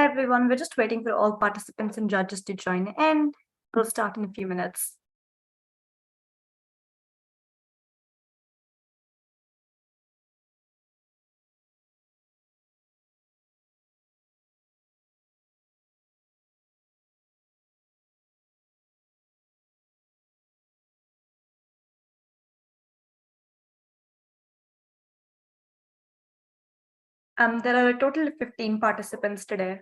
everyone. We're just waiting for all participants and judges to join in. We'll start in a few minutes. There are a total of 15 participants today.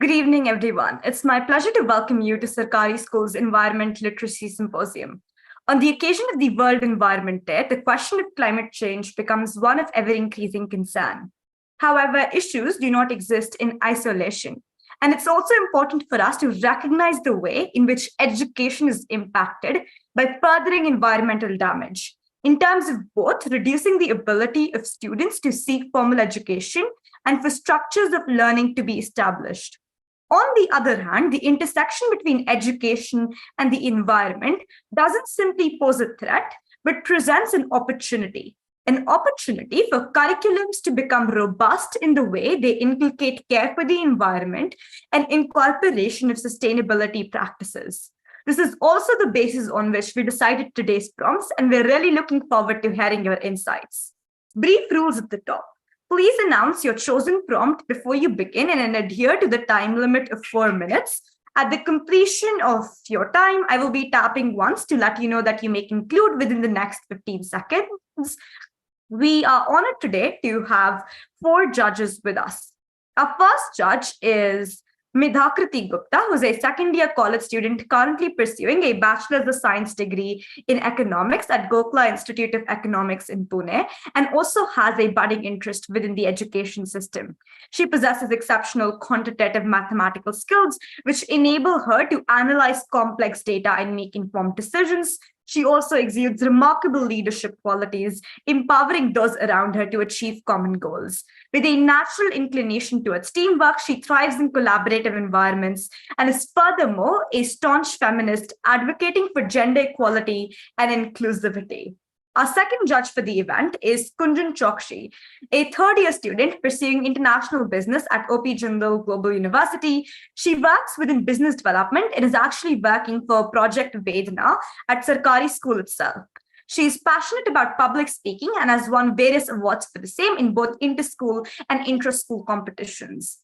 Good evening, everyone. It's my pleasure to welcome you to Sarkari School's Environment Literacy Symposium. On the occasion of the World Environment Day, the question of climate change becomes one of ever-increasing concern. However, issues do not exist in isolation. And it's also important for us to recognize the way in which education is impacted by furthering environmental damage, in terms of both reducing the ability of students to seek formal education and for structures of learning to be established. On the other hand, the intersection between education and the environment doesn't simply pose a threat, but presents an opportunity for curriculums to become robust in the way they inculcate care for the environment and incorporation of sustainability practices. This is also the basis on which we decided today's prompts, and we're really looking forward to hearing your insights. Brief rules at the top. Please announce your chosen prompt before you begin and adhere to the time limit of 4 minutes. At the completion of your time, I will be tapping once to let you know that you may conclude within the next 15 seconds. We are honored today to have 4 judges with us. Our first judge is Midhakriti Gupta, who's a second-year college student currently pursuing a Bachelor's of Science degree in economics at Gokhla Institute of Economics in Pune, and also has a budding interest within the education system. She possesses exceptional quantitative mathematical skills, which enable her to analyze complex data and make informed decisions. She also exudes remarkable leadership qualities, empowering those around her to achieve common goals. With a natural inclination towards teamwork, she thrives in collaborative environments and is furthermore a staunch feminist advocating for gender equality and inclusivity. Our second judge for the event is Kunjan Chokshi, a third-year student pursuing international business at OP Jindal Global University. She works within business development and is actually working for Project Vedana at Sarkari School itself. She is passionate about public speaking and has won various awards for the same in both inter-school and intra-school competitions.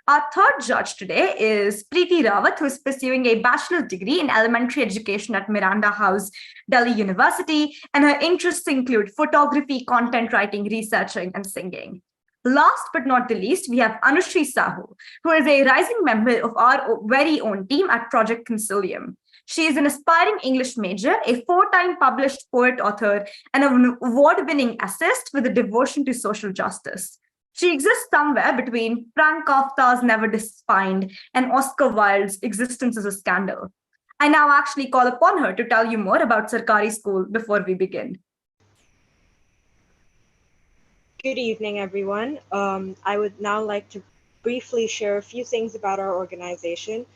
Our third judge today is Preeti Rawat, who is pursuing a bachelor's degree in elementary education at Miranda House, Delhi University, and her interests include photography, content writing, researching, and singing. Last but not the least, we have Anushri Sahu, who is a rising member of our very own team at Project Consilium. She is an aspiring English major, a four-time published poet author, and an award-winning essayist with a devotion to social justice. She exists somewhere between Frank Kafka's Never Defined and Oscar Wilde's Existence is a Scandal. I now actually call upon her to tell you more about Sarkari School before we begin. Good evening, everyone. I would now like to briefly share a few things about our organization.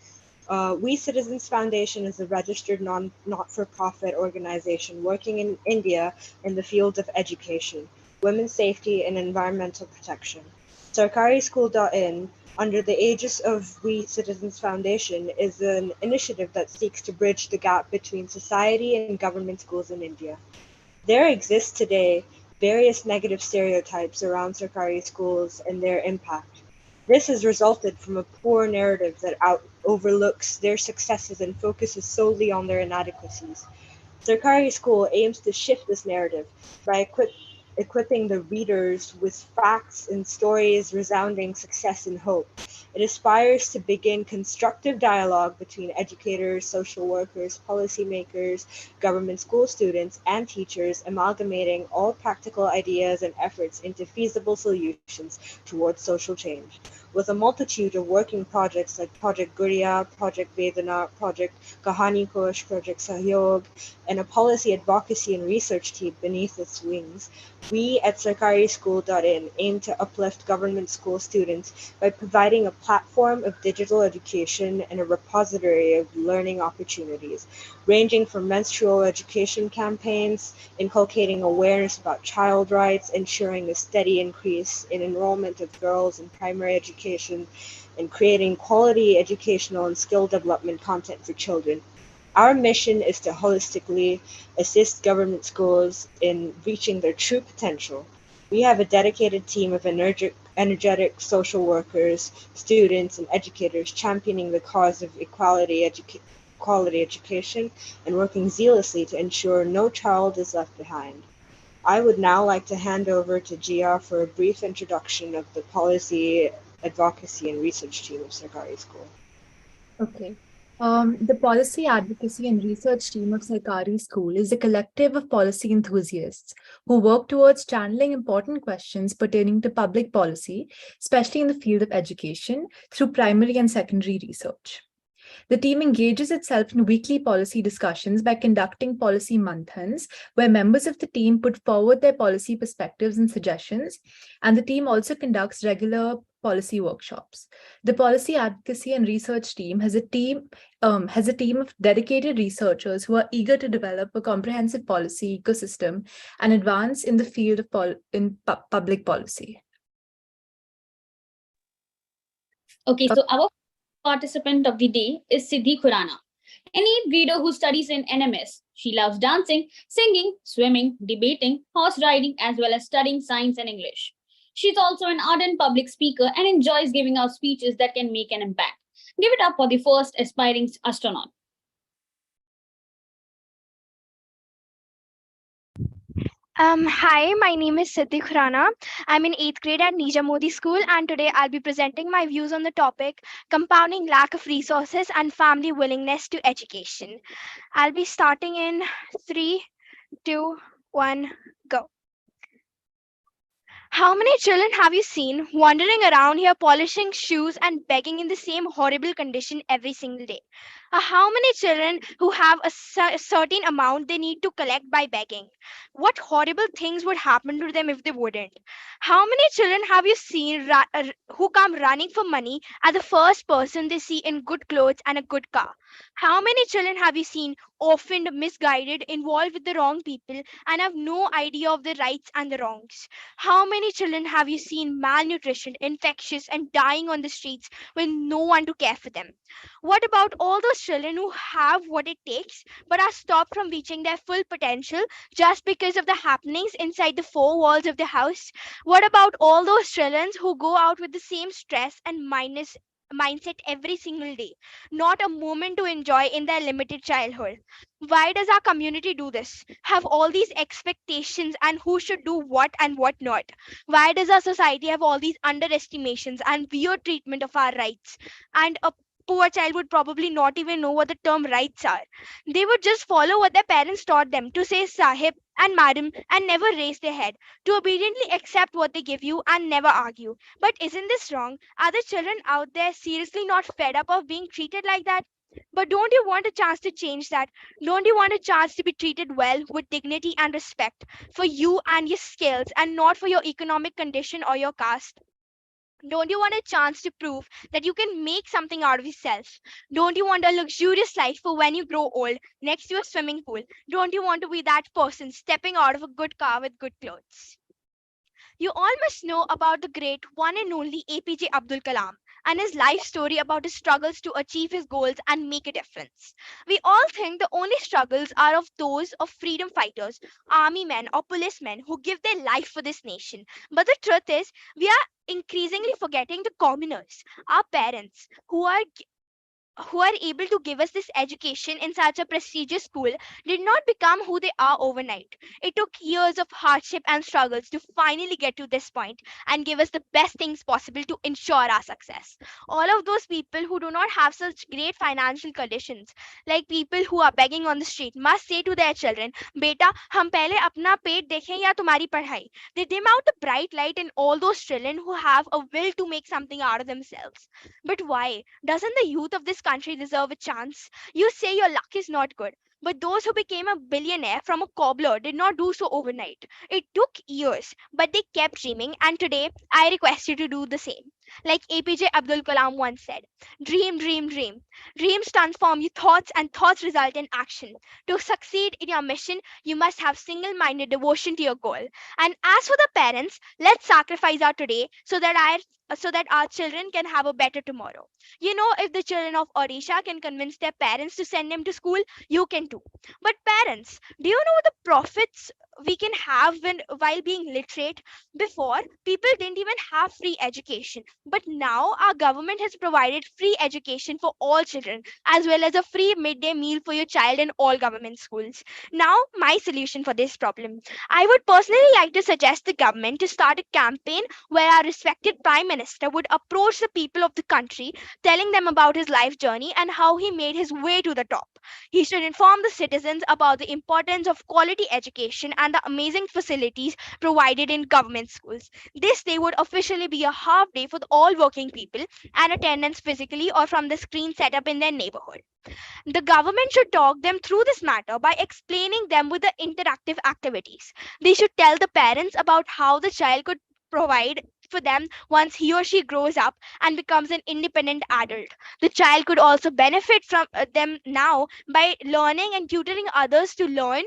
We Citizens Foundation is a registered not-for-profit organization working in India in the field of education, women's safety, and environmental protection. Sarkari School.in, under the aegis of We Citizens Foundation, is an initiative that seeks to bridge the gap between society and government schools in India. There exist today various negative stereotypes around Sarkari schools and their impact. This has resulted from a poor narrative that overlooks their successes and focuses solely on their inadequacies. Sarkari School aims to shift this narrative by equipping the readers with facts and stories resounding success and hope. It aspires to begin constructive dialogue between educators, social workers, policymakers, government school students, and teachers, amalgamating all practical ideas and efforts into feasible solutions towards social change. With a multitude of working projects like Project Guriya, Project Vedana, Project Kahani Kosh, Project Sahyog, and a policy advocacy and research team beneath its wings, we at Sarkari School.in aim to uplift government school students by providing a platform of digital education and a repository of learning opportunities, ranging from menstrual education campaigns, inculcating awareness about child rights, ensuring a steady increase in enrollment of girls in primary education, and creating quality educational and skill development content for children. Our mission is to holistically assist government schools in reaching their true potential. We have a dedicated team of energetic social workers, students, and educators championing the cause of quality education and working zealously to ensure no child is left behind. I would now like to hand over to Gia for a brief introduction of the policy, advocacy, and research team of Sarkari School. Okay. The Policy Advocacy and Research Team of Sarkari School is a collective of policy enthusiasts who work towards channeling important questions pertaining to public policy, especially in the field of education, through primary and secondary research. The team engages itself in weekly policy discussions by conducting policy manthans, where members of the team put forward their policy perspectives and suggestions, and the team also conducts regular policy workshops. The Policy Advocacy and Research Team has a team of dedicated researchers who are eager to develop a comprehensive policy ecosystem and advance in the field of public policy. Okay, so our participant of the day is Siddhi Khurana, an avid reader who studies in NMS. She loves dancing, singing, swimming, debating, horse riding, as well as studying science and English. She's also an ardent public speaker and enjoys giving out speeches that can make an impact. Give it up for the first aspiring astronaut. Hi, my name is Siddhi Khurana. I'm in 8th grade at Nija Modi School, and today I'll be presenting my views on the topic compounding lack of resources and family willingness to education. I'll be starting in 3, 2, 1, go. How many children have you seen wandering around here polishing shoes and begging in the same horrible condition every single day? How many children who have a certain amount they need to collect by begging? What horrible things would happen to them if they wouldn't? How many children have you seen who come running for money at the first person they see in good clothes and a good car? How many children have you seen orphaned, misguided, involved with the wrong people, and have no idea of the rights and the wrongs? How many children have you seen malnutrition, infectious, and dying on the streets with no one to care for them? What about all those children who have what it takes but are stopped from reaching their full potential just because of the happenings inside the four walls of the house? What about all those children who go out with the same stress and mindset every single day, not a moment to enjoy in their limited childhood? Why does our community do this? Have all these expectations and who should do what and what not? Why does our society have all these underestimations and weird treatment of our rights? And a poor child would probably not even know what the term rights are. They would just follow what their parents taught them to say sahib and madam and never raise their head, to obediently accept what they give you and never argue. But isn't this wrong? Are the children out there seriously not fed up of being treated like that? But don't you want a chance to change that? Don't you want a chance to be treated well with dignity and respect for you and your skills and not for your economic condition or your caste? Don't you want a chance to prove that you can make something out of yourself? Don't you want a luxurious life for when you grow old next to a swimming pool? Don't you want to be that person stepping out of a good car with good clothes? You all must know about the great one and only APJ Abdul Kalam and his life story about his struggles to achieve his goals and make a difference. We all think the only struggles are of those of freedom fighters, army men, or policemen who give their life for this nation. But the truth is, we are increasingly forgetting the commoners, our parents, who are able to give us this education in such a prestigious school did not become who they are overnight. It took years of hardship and struggles to finally get to this point and give us the best things possible to ensure our success. All of those people who do not have such great financial conditions, like people who are begging on the street, must say to their children, Beta, hum pehle apna पेट देखें या तुम्हारी पढ़ाई. They dim out the bright light in all those children who have a will to make something out of themselves. But why? Doesn't the youth of this country deserve a chance? You say your luck is not good. But those who became a billionaire from a cobbler did not do so overnight. It took years, but they kept dreaming, and today I request you to do the same. Like APJ Abdul Kalam once said, dream, dream, dream. Dreams transform your thoughts, and thoughts result in action. To succeed in your mission, you must have single minded devotion to your goal. And as for the parents, let's sacrifice our today so that our children can have a better tomorrow. You know, if the children of Odisha can convince their parents to send them to school, you can too. But parents, do you know the profits we can have while being literate? Before, people didn't even have free education, but now our government has provided free education for all children as well as a free midday meal for your child in all government schools. Now, my solution for this problem: I would personally like to suggest the government to start a campaign where our respected prime minister would approach the people of the country, telling them about his life journey and how he made his way to the top. He should inform the citizens about the importance of quality education and the amazing facilities provided in government schools. This day would officially be a half day for all working people and attendance physically or from the screen set up in their neighborhood. The government should talk them through this matter by explaining them with the interactive activities. They should tell the parents about how the child could provide for them once he or she grows up and becomes an independent adult. The child could also benefit from them now by learning and tutoring others to learn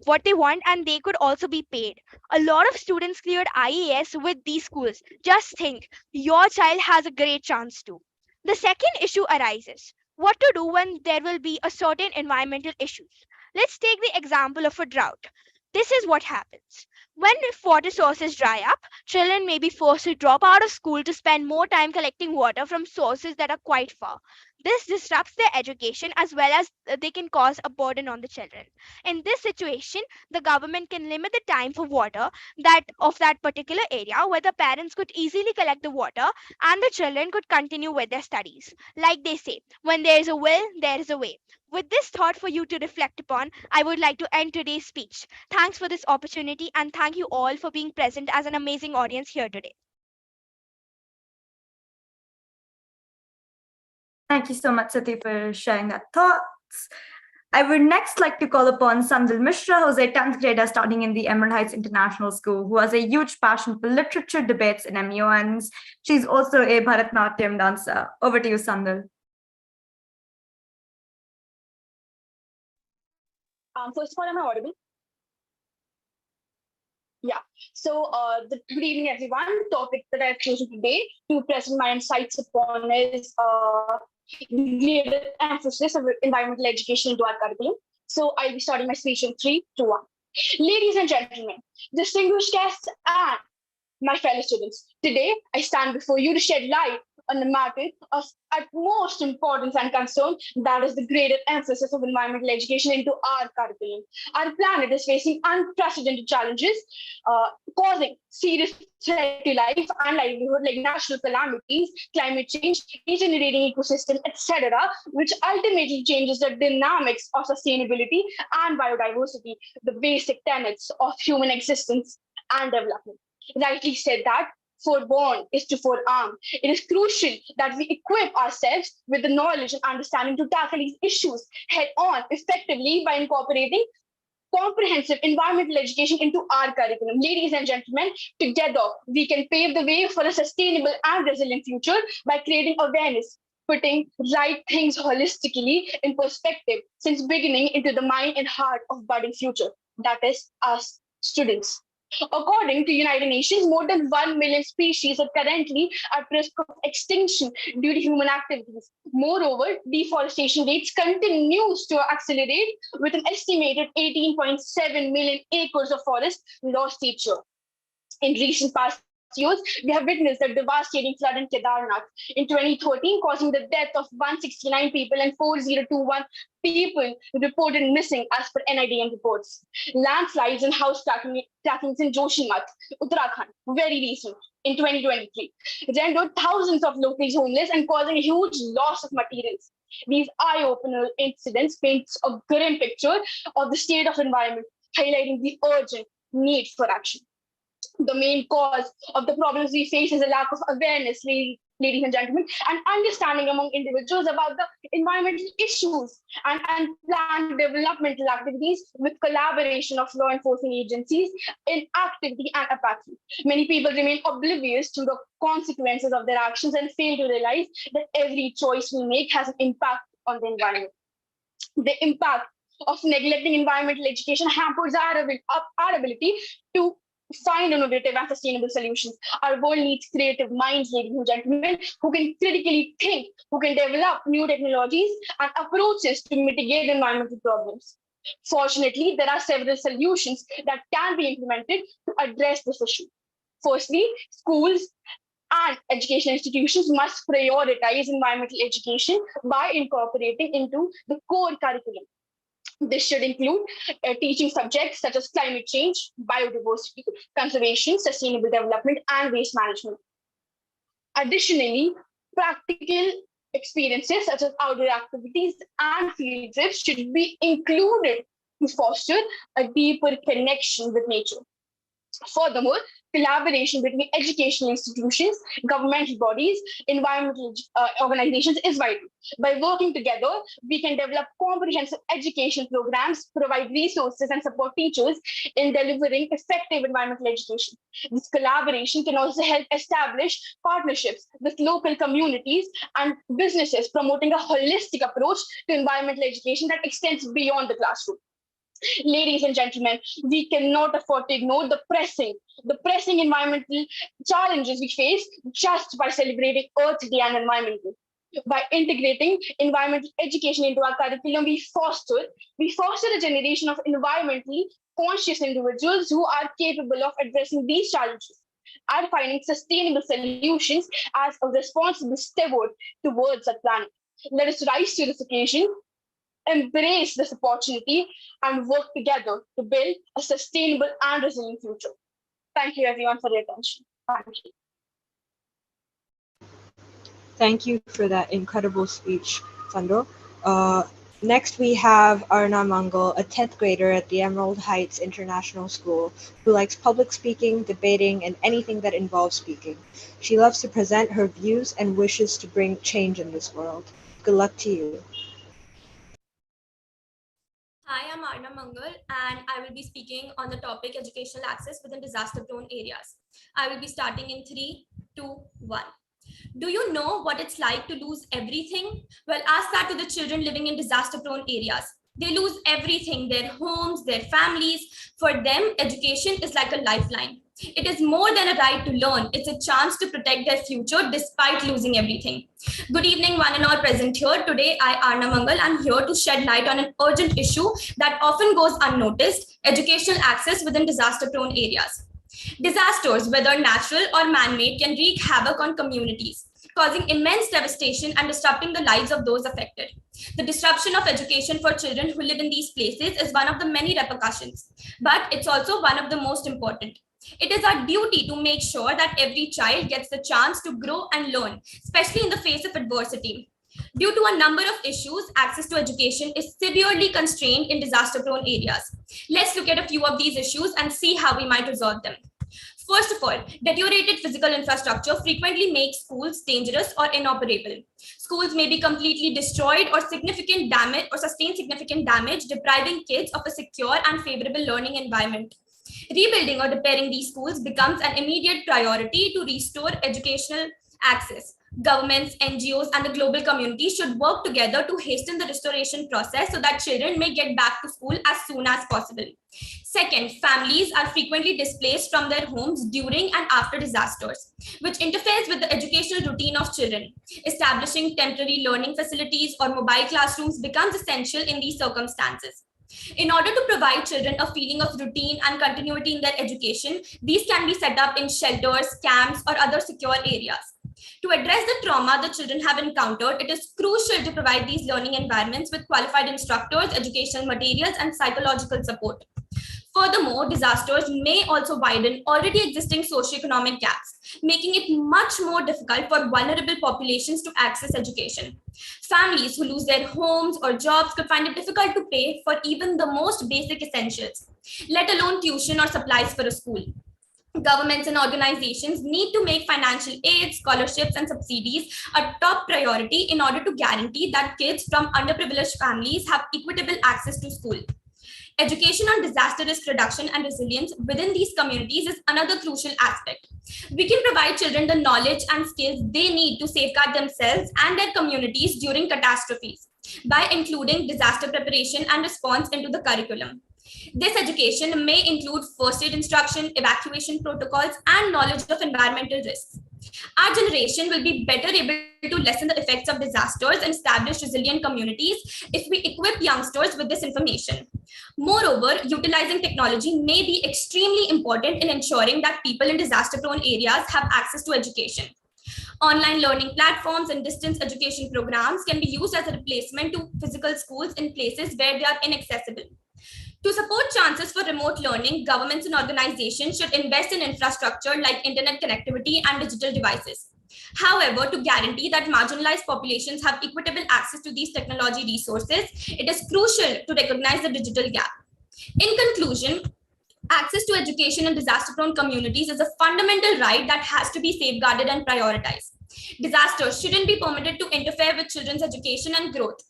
what they want, and they could also be paid. A lot of students cleared IAS with these schools. Just think, your child has a great chance too. The second issue arises: what to do when there will be a certain environmental issues. Let's take the example of a drought. This is what happens. When if water sources dry up, children may be forced to drop out of school to spend more time collecting water from sources that are quite far. This disrupts their education as well as they can cause a burden on the children. In this situation, the government can limit the time for water that of that particular area where the parents could easily collect the water and the children could continue with their studies. Like they say, when there is a will, there is a way. With this thought for you to reflect upon, I would like to end today's speech. Thanks for this opportunity and thank you all for being present as an amazing audience here today. Thank you so much, Sati, for sharing that thoughts. I would next like to call upon Sandil Mishra, who's a 10th grader studying in the Emerald Heights International School, who has a huge passion for literature, debates, and MUNs. She's also a Bharatanatyam dancer. Over to you, Sandil. First of all, am I audible? Yeah. So, good evening, everyone. The topic that I've chosen today to present my insights upon is greater emphasis of environmental education into our curriculum. So, I'll be starting my speech in 3, 2, 1. Ladies and gentlemen, distinguished guests, and my fellow students, today I stand before you to shed light on the matter of utmost importance and concern, that is the greater emphasis of environmental education into our curriculum. Our planet is facing unprecedented challenges, causing serious threat to life and livelihood like natural calamities, climate change, regenerating ecosystem, etc., which ultimately changes the dynamics of sustainability and biodiversity, the basic tenets of human existence and development. Rightly said that foreborn is to forearm. It is crucial that we equip ourselves with the knowledge and understanding to tackle these issues head on effectively by incorporating comprehensive environmental education into our curriculum. Ladies and gentlemen, together we can pave the way for a sustainable and resilient future by creating awareness, putting right things holistically in perspective since beginning into the mind and heart of budding future. That is us students. According to United Nations, more than 1 million species are currently at risk of extinction due to human activities. Moreover, deforestation rates continues to accelerate with an estimated 18.7 million acres of forest lost each year. In recent past years, we have witnessed a devastating flood in Kedarnath in 2013, causing the death of 169 people and 4021 people reported missing as per NIDM reports. Landslides and house crackings in Joshimath, Uttarakhand, very recent in 2023, rendered thousands of locals homeless and causing a huge loss of materials. These eye-opener incidents paint a grim picture of the state of environment, highlighting the urgent need for action. The main cause of the problems we face is a lack of awareness, ladies and gentlemen, and understanding among individuals about the environmental issues and planned developmental activities with collaboration of law enforcement agencies, inactivity and apathy. Many people remain oblivious to the consequences of their actions and fail to realize that every choice we make has an impact on the environment. The impact of neglecting environmental education hampers our ability to find innovative and sustainable solutions. Our world needs creative minds, ladies and gentlemen, who can critically think, who can develop new technologies and approaches to mitigate environmental problems. Fortunately, there are several solutions that can be implemented to address this issue. Firstly, schools and education institutions must prioritize environmental education by incorporating into the core curriculum. This should include teaching subjects such as climate change, biodiversity, conservation, sustainable development, and waste management. Additionally, practical experiences such as outdoor activities and field trips should be included to foster a deeper connection with nature. Furthermore, collaboration between educational institutions, governmental bodies, environmental organizations is vital. By working together, we can develop comprehensive education programs, provide resources, and support teachers in delivering effective environmental education. This collaboration can also help establish partnerships with local communities and businesses, promoting a holistic approach to environmental education that extends beyond the classroom. Ladies and gentlemen, we cannot afford to ignore the pressing environmental challenges we face just by celebrating Earth Day and Environment Day. By integrating environmental education into our curriculum, we foster a generation of environmentally conscious individuals who are capable of addressing these challenges and finding sustainable solutions as a responsible steward towards the planet. Let us rise to this occasion, embrace this opportunity, and work together to build a sustainable and resilient future. Thank you, everyone, for your attention. Thank you. Thank you for that incredible speech, Sandro. Next, we have Arna Mangal, a 10th grader at the Emerald Heights International School, who likes public speaking, debating, and anything that involves speaking. She loves to present her views and wishes to bring change in this world. Good luck to you. Hi, I'm Arna Mangal, and I will be speaking on the topic educational access within disaster-prone areas. I will be starting in 3, 2, 1. Do you know what it's like to lose everything? Well, ask that to the children living in disaster-prone areas. They lose everything, their homes, their families. For them, education is like a lifeline. It is more than a right to learn. It's a chance to protect their future despite losing everything. Good evening, one and all present here. Today, I, Arna Mangal, am here to shed light on an urgent issue that often goes unnoticed: educational access within disaster-prone areas. Disasters, whether natural or man-made, can wreak havoc on communities, causing immense devastation and disrupting the lives of those affected. The disruption of education for children who live in these places is one of the many repercussions, but it's also one of the most important. It is our duty to make sure that every child gets the chance to grow and learn, especially in the face of adversity. Due to a number of issues, access to education is severely constrained in disaster-prone areas. Let's look at a few of these issues and see how we might resolve them. First of all, deteriorated physical infrastructure frequently makes schools dangerous or inoperable. Schools may be completely destroyed or significant damage or sustain significant damage, depriving kids of a secure and favorable learning environment. Rebuilding or repairing these schools becomes an immediate priority to restore educational access. Governments, NGOs, and the global community should work together to hasten the restoration process so that children may get back to school as soon as possible. Second, families are frequently displaced from their homes during and after disasters, which interferes with the educational routine of children. Establishing temporary learning facilities or mobile classrooms becomes essential in these circumstances. In order to provide children a feeling of routine and continuity in their education, these can be set up in shelters, camps, or other secure areas. To address the trauma the children have encountered, it is crucial to provide these learning environments with qualified instructors, educational materials, and psychological support. Furthermore, disasters may also widen already existing socioeconomic gaps, making it much more difficult for vulnerable populations to access education. Families who lose their homes or jobs could find it difficult to pay for even the most basic essentials, let alone tuition or supplies for a school. Governments and organizations need to make financial aid, scholarships, and subsidies a top priority in order to guarantee that kids from underprivileged families have equitable access to school. Education on disaster risk reduction and resilience within these communities is another crucial aspect. We can provide children the knowledge and skills they need to safeguard themselves and their communities during catastrophes by including disaster preparation and response into the curriculum. This education may include first aid instruction, evacuation protocols, and knowledge of environmental risks. Our generation will be better able to lessen the effects of disasters and establish resilient communities if we equip youngsters with this information. Moreover, utilizing technology may be extremely important in ensuring that people in disaster-prone areas have access to education. Online learning platforms and distance education programs can be used as a replacement to physical schools in places where they are inaccessible. To support chances for remote learning, governments and organizations should invest in infrastructure like internet connectivity and digital devices. However, to guarantee that marginalized populations have equitable access to these technology resources, it is crucial to recognize the digital gap. In conclusion, access to education in disaster-prone communities is a fundamental right that has to be safeguarded and prioritized. Disasters shouldn't be permitted to interfere with children's education and growth.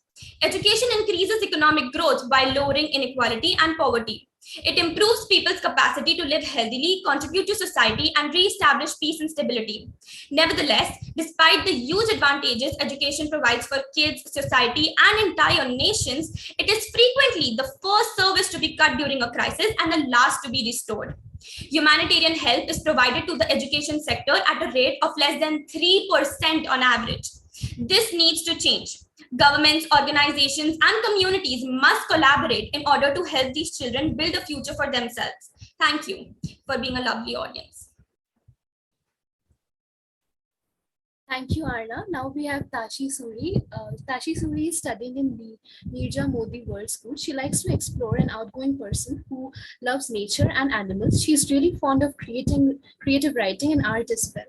Education increases economic growth by lowering inequality and poverty. It improves people's capacity to live healthily, contribute to society, and re-establish peace and stability. Nevertheless, despite the huge advantages education provides for kids, society, and entire nations, it is frequently the first service to be cut during a crisis and the last to be restored. Humanitarian help is provided to the education sector at a rate of less than 3% on average. This needs to change. Governments, organizations, and communities must collaborate in order to help these children build a future for themselves. Thank you for being a lovely audience. Thank you, Arna. Now we have Tashi Suri. Tashi Suri is studying in the Nirja Modi World School. She likes to explore, an outgoing person who loves nature and animals. She's really fond of creative writing and art as well.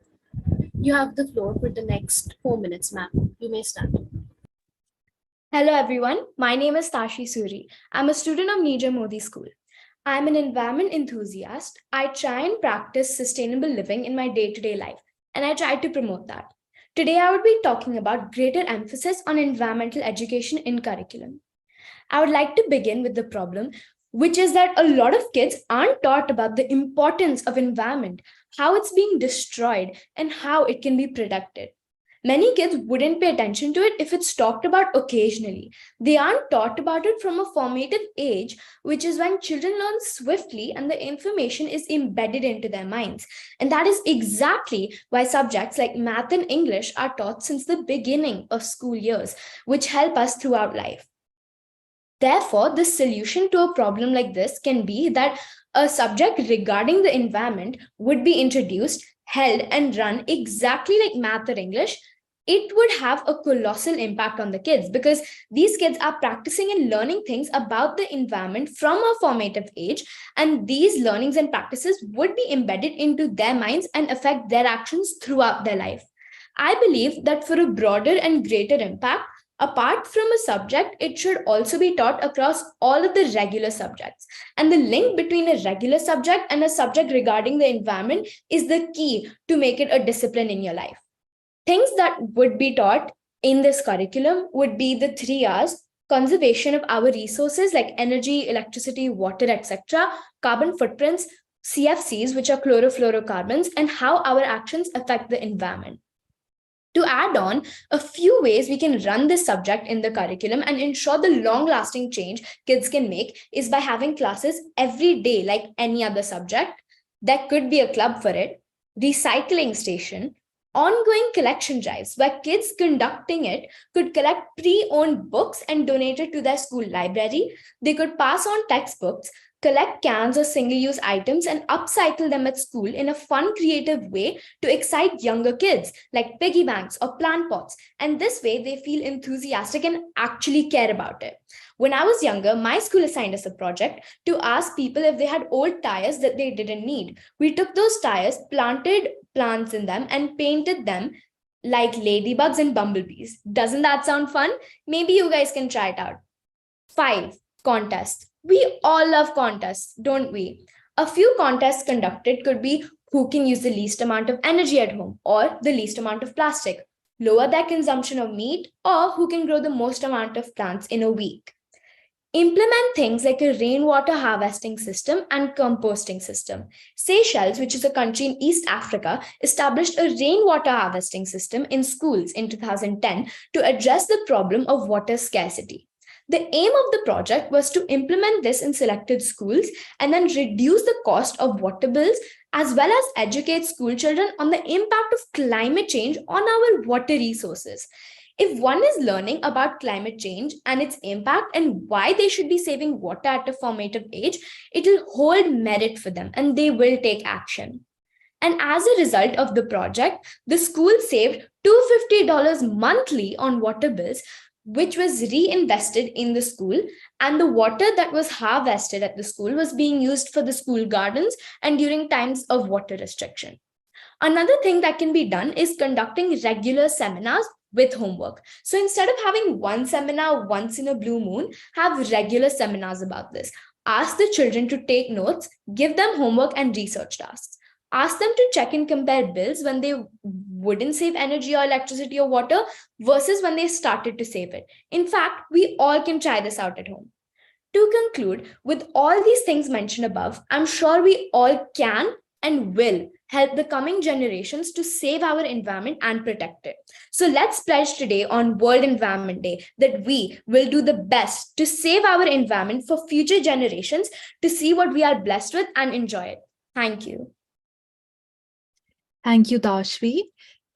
You have the floor for the next 4 minutes, ma'am. You may start. Hello, everyone. My name is Tashi Suri. I'm a student of Nirja Modi School. I'm an environment enthusiast. I try and practice sustainable living in my day-to-day life, and I try to promote that. Today, I would be talking about greater emphasis on environmental education in curriculum. I would like to begin with the problem, which is that a lot of kids aren't taught about the importance of environment, how it's being destroyed, and how it can be protected. Many kids wouldn't pay attention to it if it's talked about occasionally. They aren't taught about it from a formative age, which is when children learn swiftly and the information is embedded into their minds. And that is exactly why subjects like math and English are taught since the beginning of school years, which help us throughout life. Therefore, the solution to a problem like this can be that a subject regarding the environment would be introduced, held, and run exactly like math or English. It would have a colossal impact on the kids because these kids are practicing and learning things about the environment from a formative age, and these learnings and practices would be embedded into their minds and affect their actions throughout their life. I believe that for a broader and greater impact, apart from a subject, it should also be taught across all of the regular subjects. And the link between a regular subject and a subject regarding the environment is the key to make it a discipline in your life. Things that would be taught in this curriculum would be the 3 R's: conservation of our resources like energy, electricity, water, etc., carbon footprints, CFCs, which are chlorofluorocarbons, and how our actions affect the environment. To add on, a few ways we can run this subject in the curriculum and ensure the long-lasting change kids can make is by having classes every day like any other subject. There could be a club for it, recycling station, ongoing collection drives where kids conducting it could collect pre-owned books and donate it to their school library. They could pass on textbooks, collect cans or single-use items and upcycle them at school in a fun, creative way to excite younger kids, like piggy banks or plant pots. And this way, they feel enthusiastic and actually care about it. When I was younger, my school assigned us a project to ask people if they had old tires that they didn't need. We took those tires, planted plants in them, and painted them like ladybugs and bumblebees. Doesn't that sound fun? Maybe you guys can try it out. 5, contests. We all love contests, don't we? A few contests conducted could be who can use the least amount of energy at home or the least amount of plastic, lower their consumption of meat, or who can grow the most amount of plants in a week. Implement things like a rainwater harvesting system and composting system. Seychelles, which is a country in East Africa, established a rainwater harvesting system in schools in 2010 to address the problem of water scarcity. The aim of the project was to implement this in selected schools and then reduce the cost of water bills, as well as educate school children on the impact of climate change on our water resources. If one is learning about climate change and its impact and why they should be saving water at a formative age, it will hold merit for them and they will take action. And as a result of the project, the school saved $250 monthly on water bills, which was reinvested in the school, and the water that was harvested at the school was being used for the school gardens and during times of water restriction. Another thing that can be done is conducting regular seminars with homework. So instead of having one seminar once in a blue moon, have regular seminars about this. Ask the children to take notes, give them homework and research tasks. Ask them to check and compare bills when they wouldn't save energy or electricity or water versus when they started to save it. In fact, we all can try this out at home. To conclude, with all these things mentioned above, I'm sure we all can and will help the coming generations to save our environment and protect it. So let's pledge today on World Environment Day that we will do the best to save our environment for future generations to see what we are blessed with and enjoy it. Thank you. Thank you, Tashvi.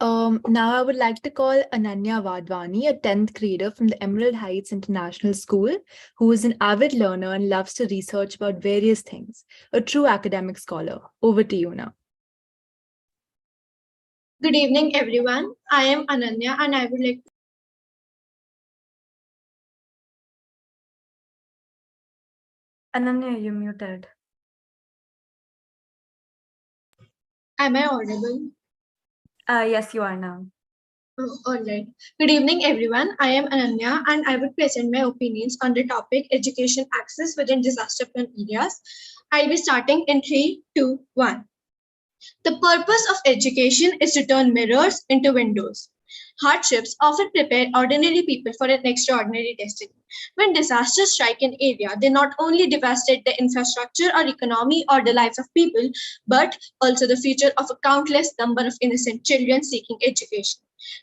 Now I would like to call Ananya Vadwani, a 10th grader from the Emerald Heights International School, who is an avid learner and loves to research about various things, a true academic scholar. Over to you now. Good evening, everyone. I am Ananya, and I would like to... Ananya, you're muted. Am I audible? Yes, you are now. Oh, all right. Good evening, everyone. I am Ananya, and I would present my opinions on the topic education access within disaster-prone areas. I'll be starting in 3, 2, 1. The purpose of education is to turn mirrors into windows. Hardships often prepare ordinary people for an extraordinary destiny. When disasters strike an area, they not only devastate the infrastructure or economy or the lives of people, but also the future of a countless number of innocent children seeking education.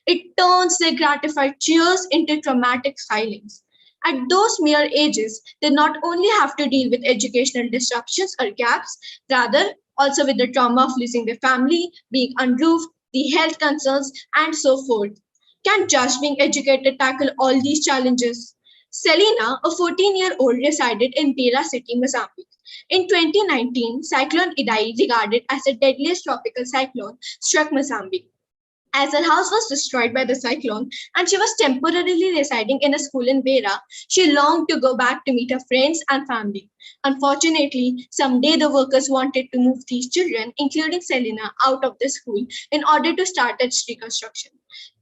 It turns their gratified cheers into traumatic silence. At those mere ages, they not only have to deal with educational disruptions or gaps, rather also with the trauma of losing their family, being unroofed, the health concerns, and so forth. Can just being educated tackle all these challenges? Selena, a 14-year-old, resided in Beira City, Mozambique. In 2019, Cyclone Idai, regarded as the deadliest tropical cyclone, struck Mozambique. As her house was destroyed by the cyclone and she was temporarily residing in a school in Beira, she longed to go back to meet her friends and family. Unfortunately, someday the workers wanted to move these children, including Selena, out of the school in order to start its reconstruction.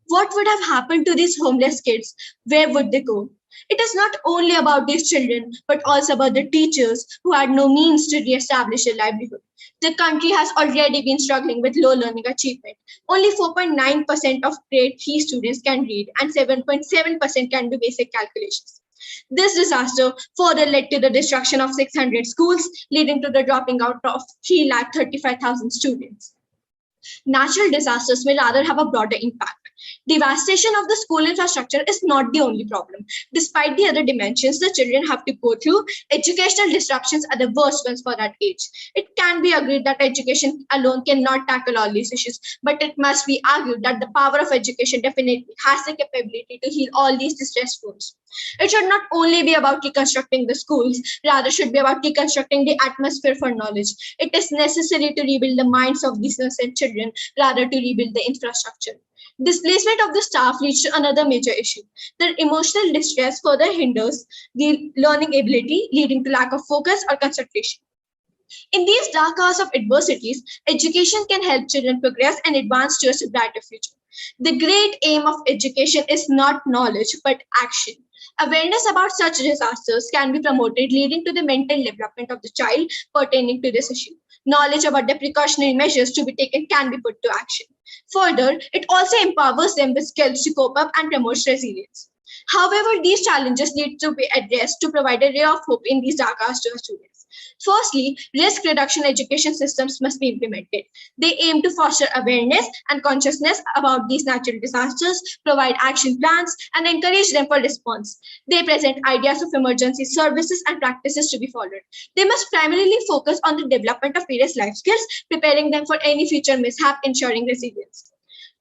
What would have happened to these homeless kids? Where would they go? It is not only about these children, but also about the teachers who had no means to re-establish a livelihood. The country has already been struggling with low learning achievement. Only 4.9% of grade 3 students can read and 7.7% can do basic calculations. This disaster further led to the destruction of 600 schools, leading to the dropping out of 335,000 students. Natural disasters may rather have a broader impact. Devastation of the school infrastructure is not the only problem. Despite the other dimensions the children have to go through, educational disruptions are the worst ones for that age. It can be agreed that education alone cannot tackle all these issues, but it must be argued that the power of education definitely has the capability to heal all these distressed wounds. It should not only be about reconstructing the schools, rather should be about reconstructing the atmosphere for knowledge. It is necessary to rebuild the minds of these innocent children, rather to rebuild the infrastructure. Displacement of the staff leads to another major issue. The emotional distress further hinders the learning ability, leading to lack of focus or concentration. In these dark hours of adversities, education can help children progress and advance towards a brighter future. The great aim of education is not knowledge, but action. Awareness about such disasters can be promoted, leading to the mental development of the child pertaining to this issue. Knowledge about the precautionary measures to be taken can be put to action. Further, it also empowers them with skills to cope up and promotes resilience. However, these challenges need to be addressed to provide a ray of hope in these dark hours to our students. Firstly, risk reduction education systems must be implemented. They aim to foster awareness and consciousness about these natural disasters, provide action plans, and encourage them for response. They present ideas of emergency services and practices to be followed. They must primarily focus on the development of various life skills, preparing them for any future mishap, ensuring resilience.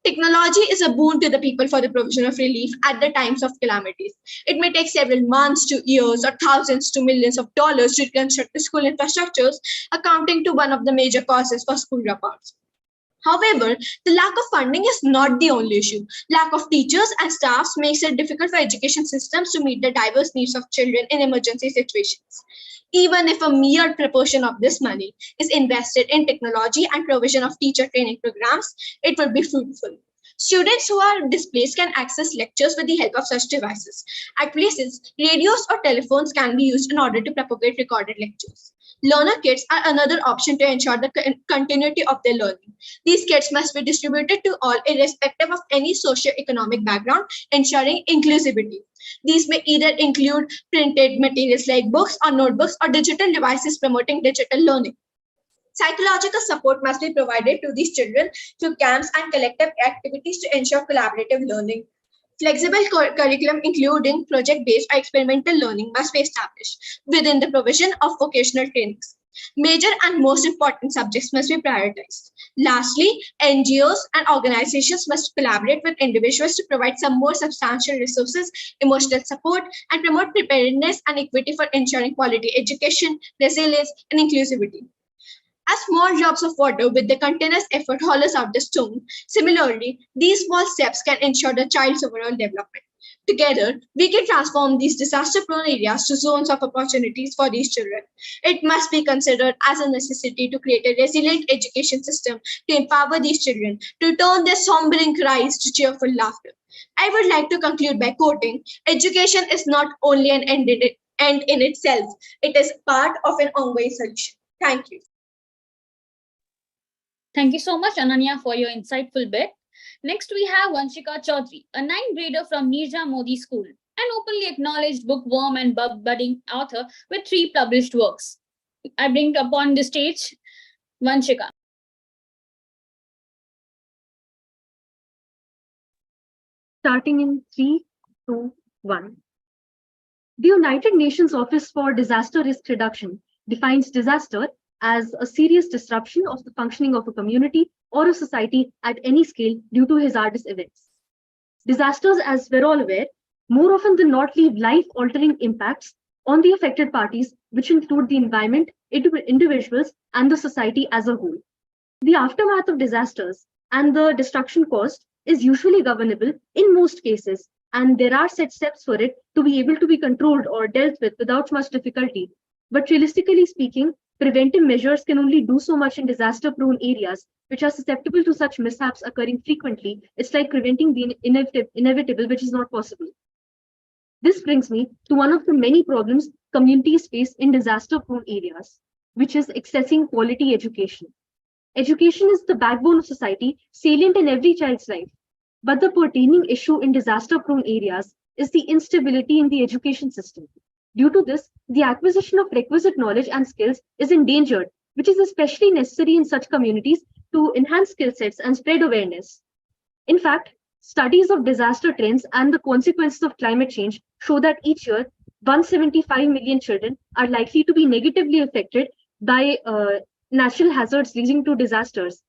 Technology is a boon to the people for the provision of relief at the times of calamities. It may take several months to years or thousands to millions of dollars to reconstruct the school infrastructures, accounting to one of the major causes for school dropouts. However, the lack of funding is not the only issue. Lack of teachers and staffs makes it difficult for education systems to meet the diverse needs of children in emergency situations. Even if a mere proportion of this money is invested in technology and provision of teacher training programs, it would be fruitful. Students who are displaced can access lectures with the help of such devices. At places, radios or telephones can be used in order to propagate recorded lectures. Learner kits are another option to ensure the continuity of their learning. These kits must be distributed to all irrespective of any socio-economic background, ensuring inclusivity. These may either include printed materials like books or notebooks or digital devices promoting digital learning. Psychological support must be provided to these children through camps and collective activities to ensure collaborative learning. Flexible curriculum, including project-based or experimental learning, must be established within the provision of vocational trainings. Major and most important subjects must be prioritized. Lastly, NGOs and organizations must collaborate with individuals to provide some more substantial resources, emotional support, and promote preparedness and equity for ensuring quality education, resilience, and inclusivity. As small drops of water with the continuous effort hollows out the stone, similarly, these small steps can ensure the child's overall development. Together, we can transform these disaster-prone areas to zones of opportunities for these children. It must be considered as a necessity to create a resilient education system to empower these children, to turn their sombering cries to cheerful laughter. I would like to conclude by quoting, education is not only an end in itself, it is part of an ongoing solution. Thank you. Thank you so much, Ananya, for your insightful bit. Next, we have Vanshika Chaudhary, a ninth grader from Nirja Modi School, an openly acknowledged bookworm and budding author with 3 published works. I bring upon the stage Vanshika. Starting in 3, 2, 1. The United Nations Office for Disaster Risk Reduction defines disaster as a serious disruption of the functioning of a community or a society at any scale due to hazardous events. Disasters, as we're all aware, more often than not leave life-altering impacts on the affected parties, which include the environment, individuals, and the society as a whole. The aftermath of disasters and the destruction caused is usually governable in most cases, and there are set steps for it to be able to be controlled or dealt with without much difficulty. But realistically speaking, preventive measures can only do so much in disaster-prone areas, which are susceptible to such mishaps occurring frequently. It's like preventing the inevitable, which is not possible. This brings me to one of the many problems communities face in disaster-prone areas, which is accessing quality education. Education is the backbone of society, salient in every child's life. But the pertaining issue in disaster-prone areas is the instability in the education system. Due to this, the acquisition of requisite knowledge and skills is endangered, which is especially necessary in such communities to enhance skill sets and spread awareness. In fact, studies of disaster trends and the consequences of climate change show that each year, 175 million children are likely to be negatively affected by natural hazards leading to disasters.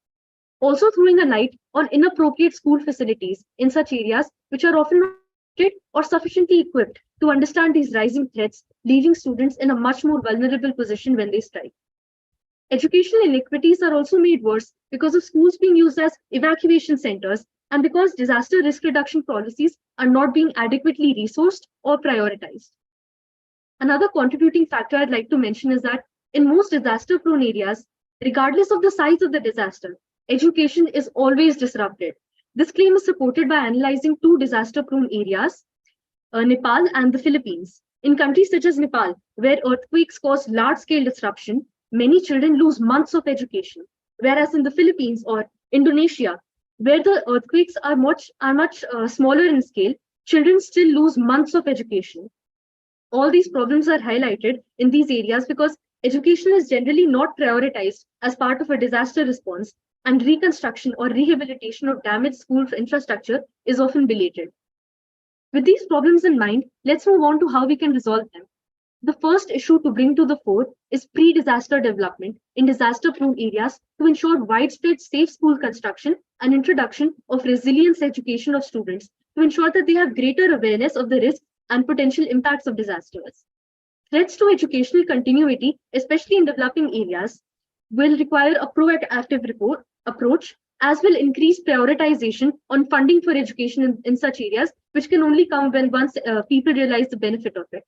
Also throwing a light on inappropriate school facilities in such areas which are often not or sufficiently equipped to understand these rising threats, leaving students in a much more vulnerable position when they strike. Educational inequities are also made worse because of schools being used as evacuation centers and because disaster risk reduction policies are not being adequately resourced or prioritized. Another contributing factor I'd like to mention is that in most disaster-prone areas, regardless of the size of the disaster, education is always disrupted. This claim is supported by analyzing 2 disaster-prone areas, Nepal and the Philippines. In countries such as Nepal, where earthquakes cause large-scale disruption, many children lose months of education. Whereas in the Philippines or Indonesia, where the earthquakes are much smaller in scale, children still lose months of education. All these problems are highlighted in these areas because education is generally not prioritized as part of a disaster response, and reconstruction or rehabilitation of damaged school infrastructure is often belated. With these problems in mind, let's move on to how we can resolve them. The first issue to bring to the fore is pre-disaster development in disaster-prone areas to ensure widespread safe school construction and introduction of resilience education of students to ensure that they have greater awareness of the risks and potential impacts of disasters. Threats to educational continuity, especially in developing areas, will require a proactive approach, as will increase prioritization on funding for education in such areas, which can only come when once people realize the benefit of it.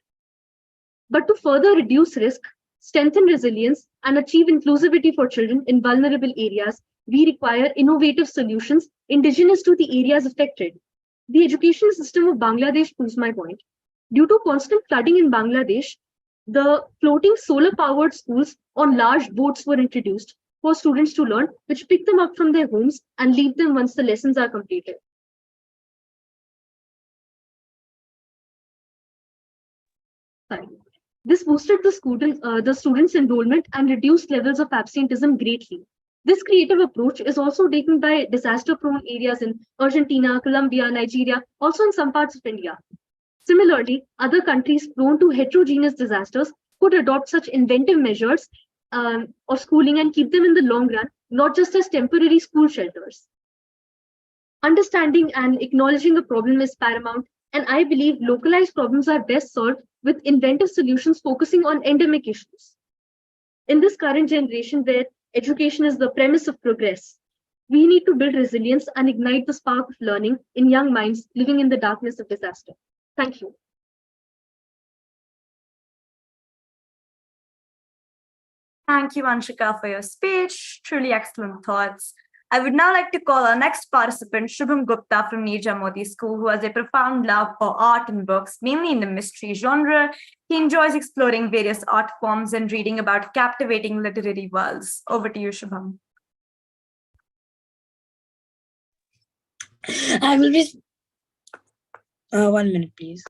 But to further reduce risk, strengthen resilience, and achieve inclusivity for children in vulnerable areas, we require innovative solutions indigenous to the areas affected. The education system of Bangladesh proves my point. Due to constant flooding in Bangladesh, the floating solar-powered schools on large boats were introduced for students to learn, which pick them up from their homes and leave them once the lessons are completed. This boosted the students' enrollment and reduced levels of absenteeism greatly. This creative approach is also taken by disaster-prone areas in Argentina, Colombia, Nigeria, also in some parts of India. Similarly, other countries prone to heterogeneous disasters could adopt such inventive measures of schooling and keep them in the long run, not just as temporary school shelters. Understanding and acknowledging a problem is paramount, and I believe localized problems are best solved with inventive solutions focusing on endemic issues. In this current generation where education is the premise of progress, we need to build resilience and ignite the spark of learning in young minds living in the darkness of disaster. Thank you. Thank you, Anshika, for your speech. Truly excellent thoughts. I would now like to call our next participant, Shubham Gupta from Nirja Modi School, who has a profound love for art and books, mainly in the mystery genre. He enjoys exploring various art forms and reading about captivating literary worlds. Over to you, Shubham. I will be. 1 minute, please.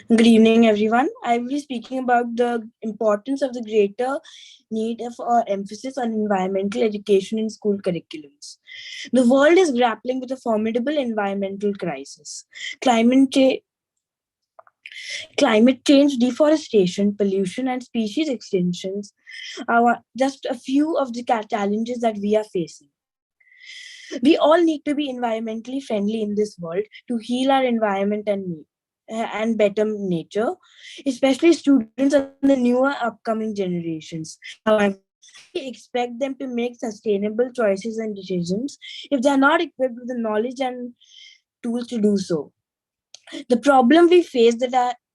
Good evening, everyone. I will be speaking about the importance of the greater need for emphasis on environmental education in school curriculums. The world is grappling with a formidable environmental crisis. Climate change, deforestation, pollution, and species extinctions are just a few of the challenges that we are facing. We all need to be environmentally friendly in this world to heal our environment and better nature, especially students and the newer upcoming generations. However, we expect them to make sustainable choices and decisions if they are not equipped with the knowledge and tools to do so. The problem we face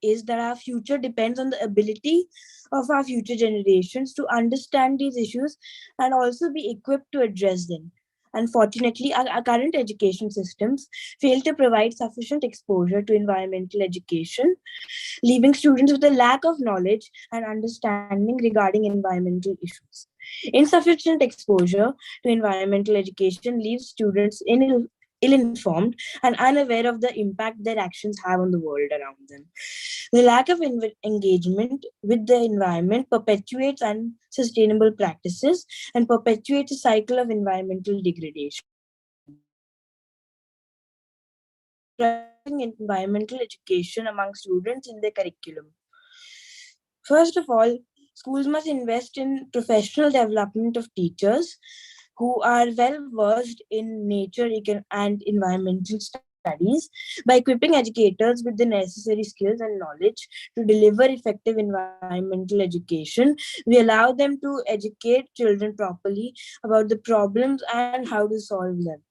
is that our future depends on the ability of our future generations to understand these issues and also be equipped to address them. Unfortunately, our current education systems fail to provide sufficient exposure to environmental education, leaving students with a lack of knowledge and understanding regarding environmental issues. Insufficient exposure to environmental education leaves students ill-informed and unaware of the impact their actions have on the world around them. The lack of engagement with the environment perpetuates unsustainable practices and perpetuates a cycle of environmental degradation. Environmental education among students in their curriculum. First of all, schools must invest in professional development of teachers who are well versed in nature and environmental studies. By equipping educators with the necessary skills and knowledge to deliver effective environmental education, we allow them to educate children properly about the problems and how to solve them.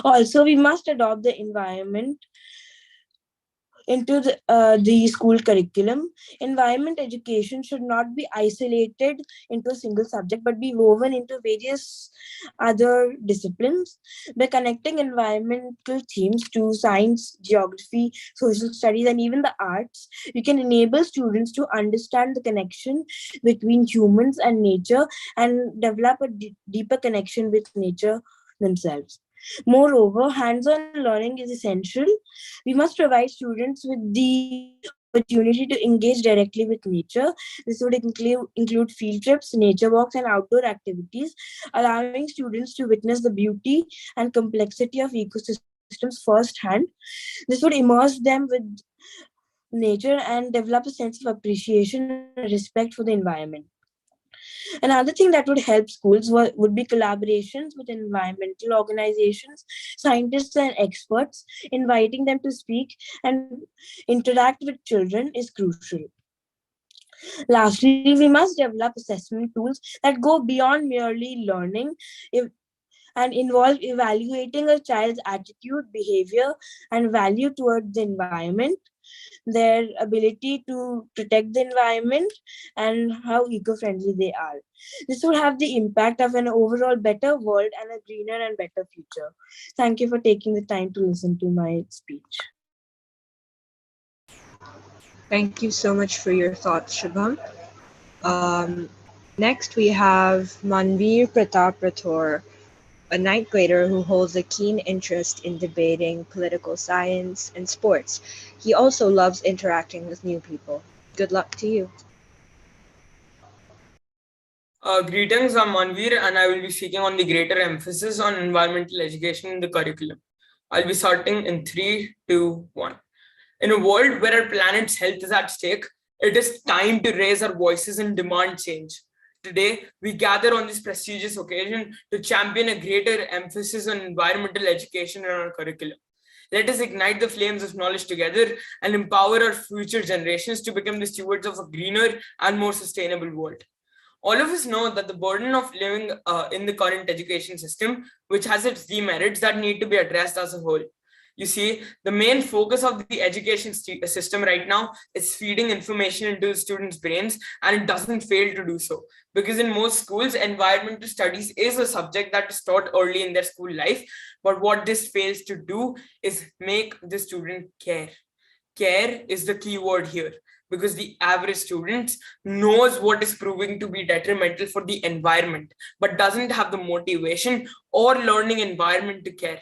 Also, we must adopt the environment into the school curriculum. Environment education should not be isolated into a single subject, but be woven into various other disciplines. By connecting environmental themes to science, geography, social studies, and even the arts, we can enable students to understand the connection between humans and nature and develop a deeper connection with nature themselves. Moreover, hands-on learning is essential. We must provide students with the opportunity to engage directly with nature. This would include field trips, nature walks, and outdoor activities, allowing students to witness the beauty and complexity of ecosystems firsthand. This would immerse them with nature and develop a sense of appreciation and respect for the environment. Another thing that would help schools would be collaborations with environmental organizations, scientists, and experts. Inviting them to speak and interact with children is crucial. Lastly, we must develop assessment tools that go beyond merely learning and involve evaluating a child's attitude, behavior, and value towards the environment, their ability to protect the environment, and how eco-friendly they are. This will have the impact of an overall better world and a greener and better future. Thank you for taking the time to listen to my speech. Thank you so much for your thoughts, Shubham. Next, we have Manveer Pratap Rathore, a ninth grader who holds a keen interest in debating political science and sports. He also loves interacting with new people. Good luck to you. Greetings, I'm Manveer, and I will be speaking on the greater emphasis on environmental education in the curriculum. I'll be starting in 3, 2, 1. In a world where our planet's health is at stake, it is time to raise our voices and demand change. Today, we gather on this prestigious occasion to champion a greater emphasis on environmental education in our curriculum. Let us ignite the flames of knowledge together and empower our future generations to become the stewards of a greener and more sustainable world. All of us know that the burden of living in the current education system, which has its demerits that need to be addressed as a whole. You see, the main focus of the education system right now is feeding information into the students' brains, and it doesn't fail to do so. Because in most schools, environmental studies is a subject that is taught early in their school life. But what this fails to do is make the student care. Care is the key word here, because the average student knows what is proving to be detrimental for the environment, but doesn't have the motivation or learning environment to care.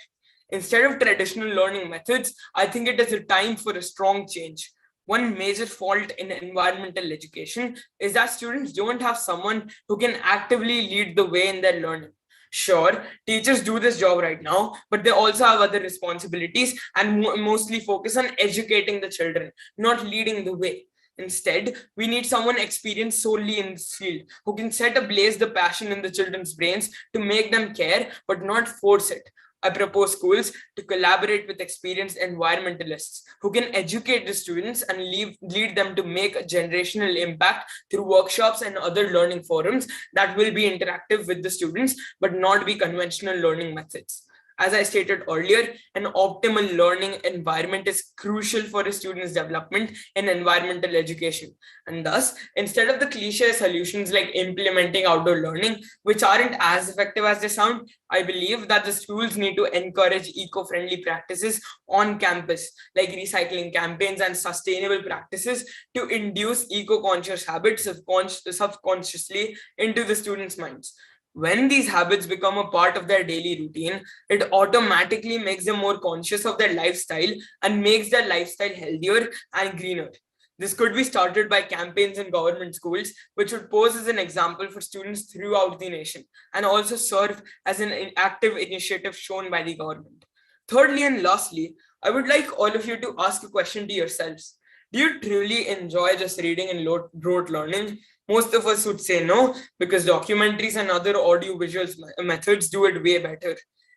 Instead of traditional learning methods, I think it is a time for a strong change. One major fault in environmental education is that students don't have someone who can actively lead the way in their learning. Sure, teachers do this job right now, but they also have other responsibilities and mostly focus on educating the children, not leading the way. Instead, we need someone experienced solely in this field who can set ablaze the passion in the children's brains to make them care, but not force it. I propose schools to collaborate with experienced environmentalists who can educate the students and lead them to make a generational impact through workshops and other learning forums that will be interactive with the students, but not be conventional learning methods. As I stated earlier, an optimal learning environment is crucial for a student's development in environmental education. And thus, instead of the cliche solutions like implementing outdoor learning, which aren't as effective as they sound, I believe that the schools need to encourage eco-friendly practices on campus, like recycling campaigns and sustainable practices to induce eco-conscious habits subconsciously into the students' minds. When these habits become a part of their daily routine, it automatically makes them more conscious of their lifestyle and makes their lifestyle healthier and greener. This could be started by campaigns in government schools, which would pose as an example for students throughout the nation and also serve as an active initiative shown by the government. Thirdly and lastly, I would like all of you to ask a question to yourselves. Do you truly enjoy just reading and rote learning? Most of us would say no, because documentaries and other audio-visual methods do it way better.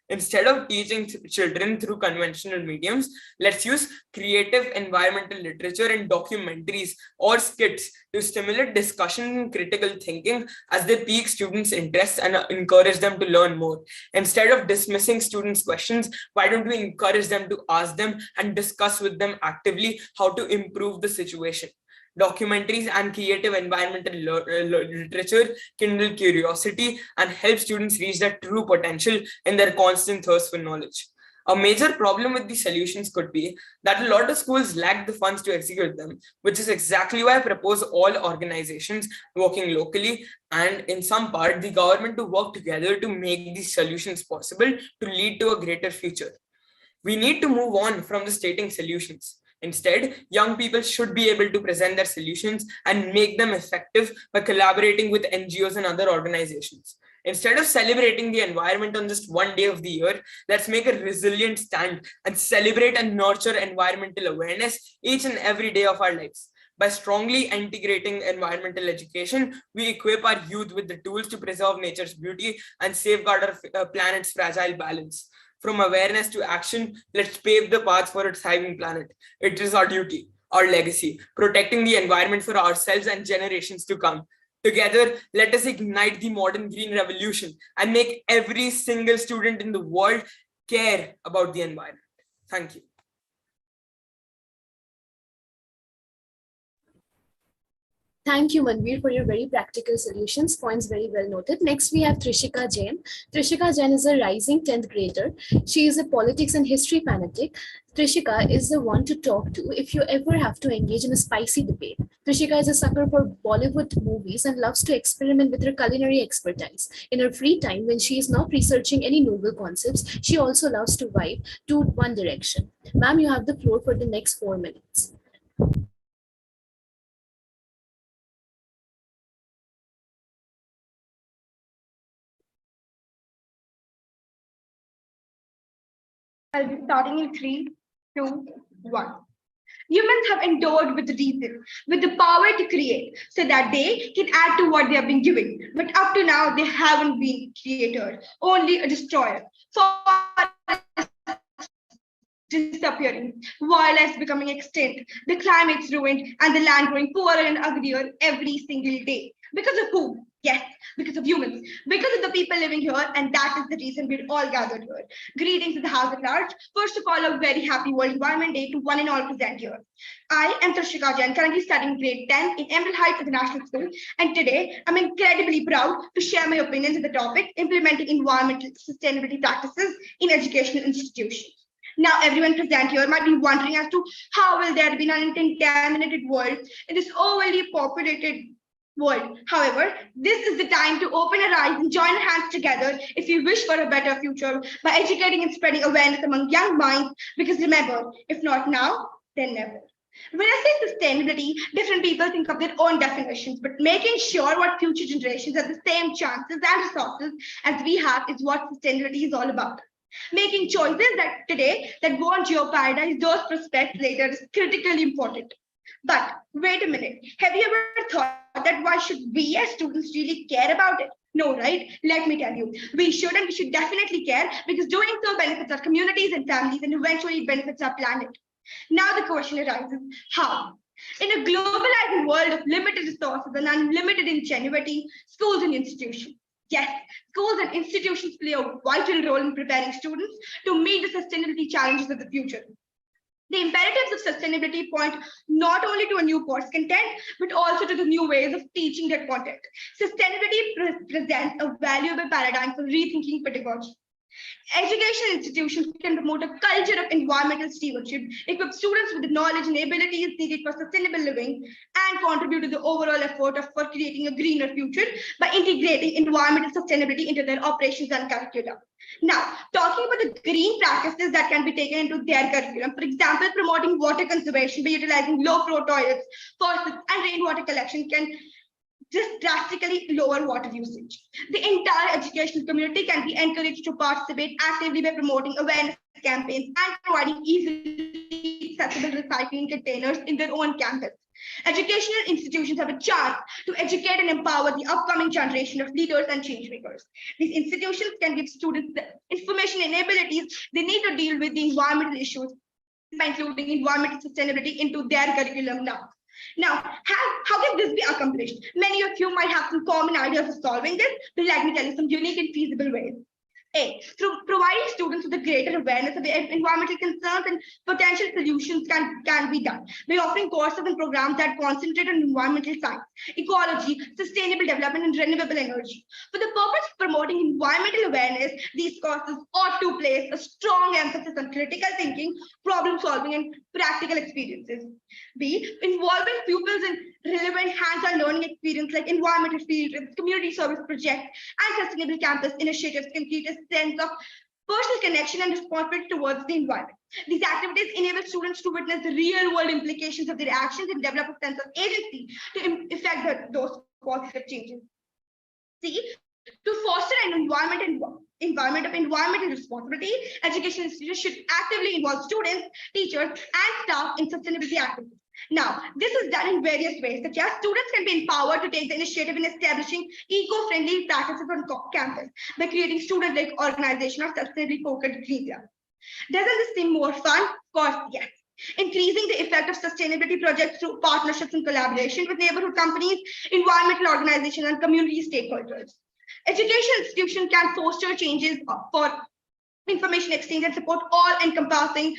Instead of teaching children through conventional mediums, let's use creative environmental literature and documentaries or skits to stimulate discussion and critical thinking as they pique students' interest and encourage them to learn more. Instead of dismissing students' questions, why don't we encourage them to ask them and discuss with them actively how to improve the situation? Documentaries and creative environmental literature kindle curiosity and help students reach their true potential in their constant thirst for knowledge. A major problem with these solutions could be that a lot of schools lack the funds to execute them, which is exactly why I propose all organizations working locally and in some part the government to work together to make these solutions possible to lead to a greater future. We need to move on from the stating solutions. Instead, young people should be able to present their solutions and make them effective by collaborating with NGOs and other organizations. Instead of celebrating the environment on just one day of the year, let's make a resilient stand and celebrate and nurture environmental awareness each and every day of our lives. By strongly integrating environmental education, we equip our youth with the tools to preserve nature's beauty and safeguard our planet's fragile balance. From awareness to action, let's pave the path for a thriving planet. It is our duty, our legacy, protecting the environment for ourselves and generations to come. Together, let us ignite the modern green revolution and make every single student in the world care about the environment. Thank you. Thank you, Manveer, for your very practical solutions. Points very well noted. Next, we have Trishika Jain. Trishika Jain is a rising 10th grader. She is a politics and history fanatic. Trishika is the one to talk to if you ever have to engage in a spicy debate. Trishika is a sucker for Bollywood movies and loves to experiment with her culinary expertise. In her free time, when she is not researching any novel concepts, she also loves to vibe to One Direction. Ma'am, you have the floor for the next 4 minutes. I'll be starting in 3, 2, 1. Humans have endowed with reason, with the power to create, so that they can add to what they have been given. But up to now, they haven't been creators, only a destroyer. Disappearing, wildlife becoming extinct, the climate's ruined, and the land growing poorer and uglier every single day. Because of who? Yes, because of humans, because of the people living here, and that is the reason we're all gathered here. Greetings to the house at large. First of all, a very happy World Environment Day to one and all present here. I am Trishika Jain, currently studying grade 10 in Emerald Heights International School, and today I'm incredibly proud to share my opinions on the topic, implementing environmental sustainability practices in educational institutions. Now, everyone present here might be wondering as to how will there be an uncontaminated world in this overly populated world. However, this is the time to open our eyes and join our hands together if we wish for a better future by educating and spreading awareness among young minds. Because remember, if not now, then never. When I say sustainability, different people think of their own definitions, but making sure what future generations have the same chances and resources as we have is what sustainability is all about. Making choices that today that won't jeopardize those prospects later is critically important. But wait a minute, have you ever thought that why should we as students really care about it? No, right? Let me tell you, we should, and we should definitely care, because doing so benefits our communities and families and eventually benefits our planet. Now the question arises, how? In a globalizing world of limited resources and unlimited ingenuity, schools and institutions. Yes, schools and institutions play a vital role in preparing students to meet the sustainability challenges of the future. The imperatives of sustainability point not only to a new course content, but also to the new ways of teaching that content. Sustainability presents a valuable paradigm for rethinking pedagogy. Educational institutions can promote a culture of environmental stewardship, equip students with the knowledge and abilities needed for sustainable living, and contribute to the overall effort for creating a greener future by integrating environmental sustainability into their operations and curricula. Now, talking about the green practices that can be taken into their curriculum, for example, promoting water conservation by utilizing low-flow toilets, faucets, and rainwater collection can just drastically lower water usage. The entire educational community can be encouraged to participate actively by promoting awareness campaigns and providing easily accessible recycling containers in their own campus. Educational institutions have a chance to educate and empower the upcoming generation of leaders and change makers. These institutions can give students the information and abilities they need to deal with the environmental issues by including environmental sustainability into their curriculum now. Now, how can this be accomplished? Many of you might have some common ideas of solving this, but let me tell you some unique and feasible ways. A, through providing students with a greater awareness of the environmental concerns and potential solutions can be done by offering courses and programs that concentrate on environmental science, ecology, sustainable development, and renewable energy. For the purpose of promoting environmental awareness, these courses ought to place a strong emphasis on critical thinking, problem solving, and practical experiences. B, involving pupils in relevant hands-on learning experience like environmental field trips, community service projects, and sustainable campus initiatives can create a sense of personal connection and responsibility towards the environment. These activities enable students to witness the real-world implications of their actions and develop a sense of agency to effect those positive changes. C, to foster an environment of environmental responsibility, education institutions should actively involve students, teachers, and staff in sustainability activities. Now, this is done in various ways, such as students can be empowered to take the initiative in establishing eco-friendly practices on campus by creating student-led organization or sustainability focused green clubs. Doesn't this seem more fun? Of course, yes. Increasing the effect of sustainability projects through partnerships and collaboration with neighborhood companies, environmental organizations, and community stakeholders. Education institutions can foster changes for information exchange and support all-encompassing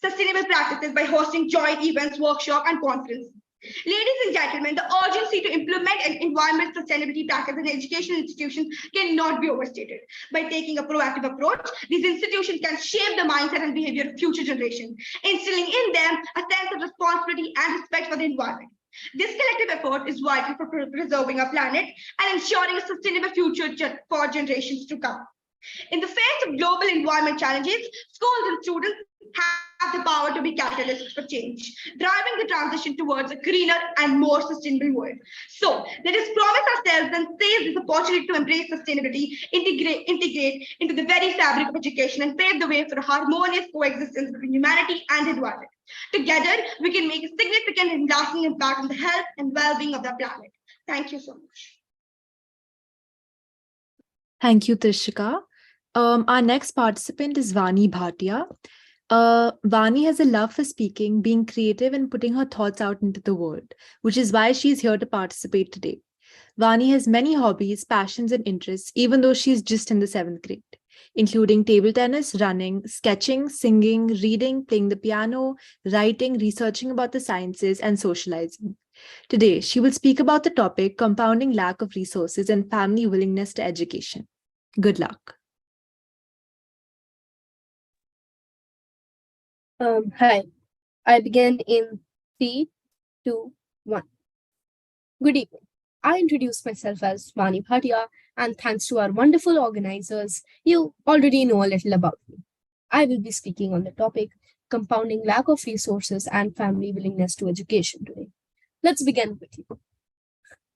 sustainable practices by hosting joint events, workshops, and conferences. Ladies and gentlemen, the urgency to implement an environmental sustainability practice in educational institutions cannot be overstated. By taking a proactive approach, these institutions can shape the mindset and behavior of future generations, instilling in them a sense of responsibility and respect for the environment. This collective effort is vital for preserving our planet and ensuring a sustainable future for generations to come. In the face of global environment challenges, schools and students have the power to be catalysts for change, driving the transition towards a greener and more sustainable world. So let us promise ourselves and seize this opportunity to embrace sustainability, integrate into the very fabric of education, and pave the way for a harmonious coexistence between humanity and environment. Together, we can make a significant and lasting impact on the health and well-being of the planet. Thank you so much. Thank you, Trishika. Our next participant is Vani Bhatia. Vani has a love for speaking, being creative, and putting her thoughts out into the world, which is why she's here to participate today. Vani has many hobbies, passions, and interests, even though she's just in the 7th grade, including table tennis, running, sketching, singing, reading, playing the piano, writing, researching about the sciences, and socializing. Today, she will speak about the topic compounding lack of resources and family willingness to education. Good luck. Hi, I begin in 3, 2, 1. Good evening. I introduce myself as Vani Bhatia, and thanks to our wonderful organizers, you already know a little about me. I will be speaking on the topic compounding lack of resources and family willingness to education today. Let's begin quickly.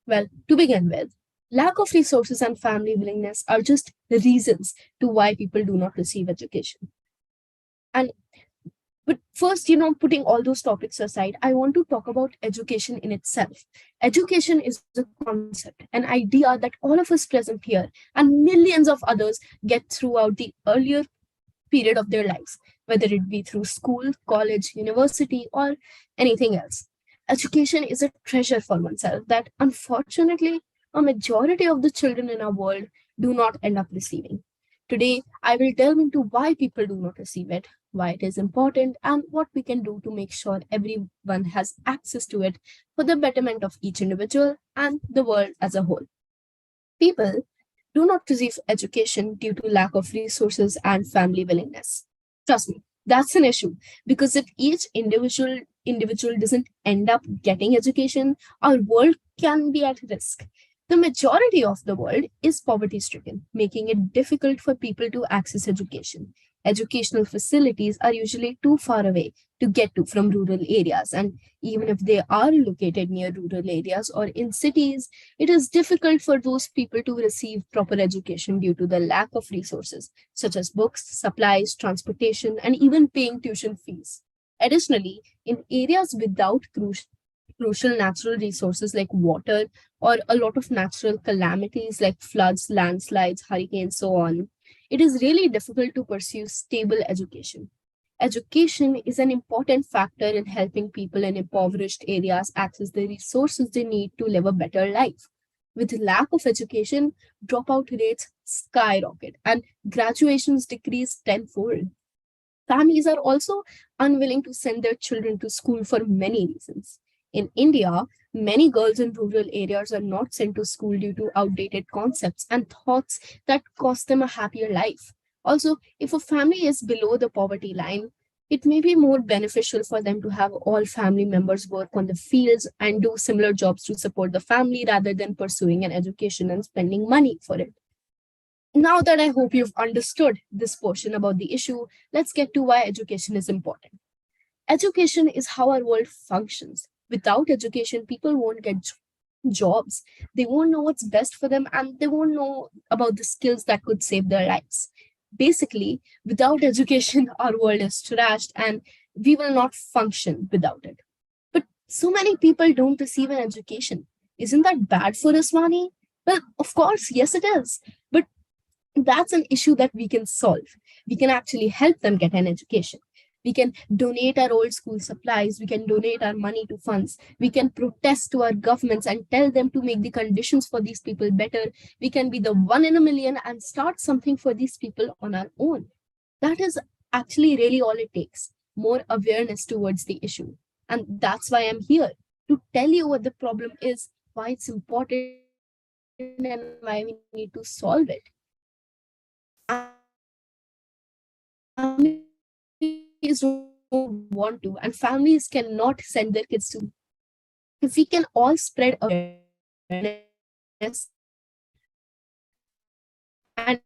Well, to begin with, lack of resources and family willingness are just the reasons to why people do not receive education. But first, putting all those topics aside, I want to talk about education in itself. Education is a concept, an idea that all of us present here and millions of others get throughout the earlier period of their lives, whether it be through school, college, university, or anything else. Education is a treasure for oneself that, unfortunately, a majority of the children in our world do not end up receiving. Today, I will delve into why people do not receive it, why it is important, and what we can do to make sure everyone has access to it for the betterment of each individual and the world as a whole. People do not receive education due to lack of resources and family willingness. Trust me, that's an issue, because if each individual doesn't end up getting education, our world can be at risk. The majority of the world is poverty-stricken, making it difficult for people to access education. Educational facilities are usually too far away to get to from rural areas, and even if they are located near rural areas or in cities, it is difficult for those people to receive proper education due to the lack of resources, such as books, supplies, transportation, and even paying tuition fees. Additionally, in areas without crucial natural resources like water or a lot of natural calamities like floods, landslides, hurricanes, so on, it is really difficult to pursue stable education. Education is an important factor in helping people in impoverished areas access the resources they need to live a better life. With lack of education, dropout rates skyrocket and graduations decrease tenfold. Families are also unwilling to send their children to school for many reasons. In India, many girls in rural areas are not sent to school due to outdated concepts and thoughts that cost them a happier life. Also, if a family is below the poverty line, it may be more beneficial for them to have all family members work on the fields and do similar jobs to support the family rather than pursuing an education and spending money for it. Now that I hope you've understood this portion about the issue, let's get to why education is important. Education is how our world functions. Without education, people won't get jobs. They won't know what's best for them, and they won't know about the skills that could save their lives. Basically, without education, our world is trashed and we will not function without it. But so many people don't receive an education. Isn't that bad for us, Vani? Well, of course, yes, it is. But that's an issue that we can solve. We can actually help them get an education. We can donate our old school supplies. We can donate our money to funds. We can protest to our governments and tell them to make the conditions for these people better. We can be the one in a million and start something for these people on our own. That is actually really all it takes. More awareness towards the issue. And that's why I'm here, to tell you what the problem is, why it's important, and why we need to solve it. Families don't want to, and families cannot send their kids to. If we can all spread awareness and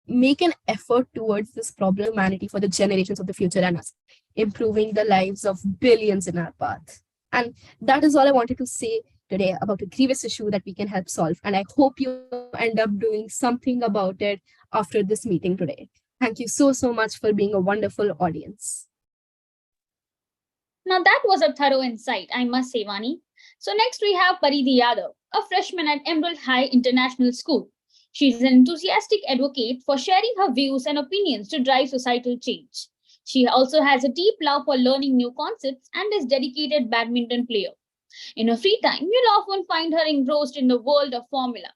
make an effort towards this problem, humanity for the generations of the future and us, improving the lives of billions in our path. And that is all I wanted to say. today about a grievous issue that we can help solve. And I hope you end up doing something about it after this meeting today. Thank you so, so much for being a wonderful audience. Now that was a thorough insight, I must say, Vani. So next we have Paridhi Yadav, a freshman at Emerald High International School. She's an enthusiastic advocate for sharing her views and opinions to drive societal change. She also has a deep love for learning new concepts and is a dedicated badminton player. In her free time, you'll often find her engrossed in the world of Formula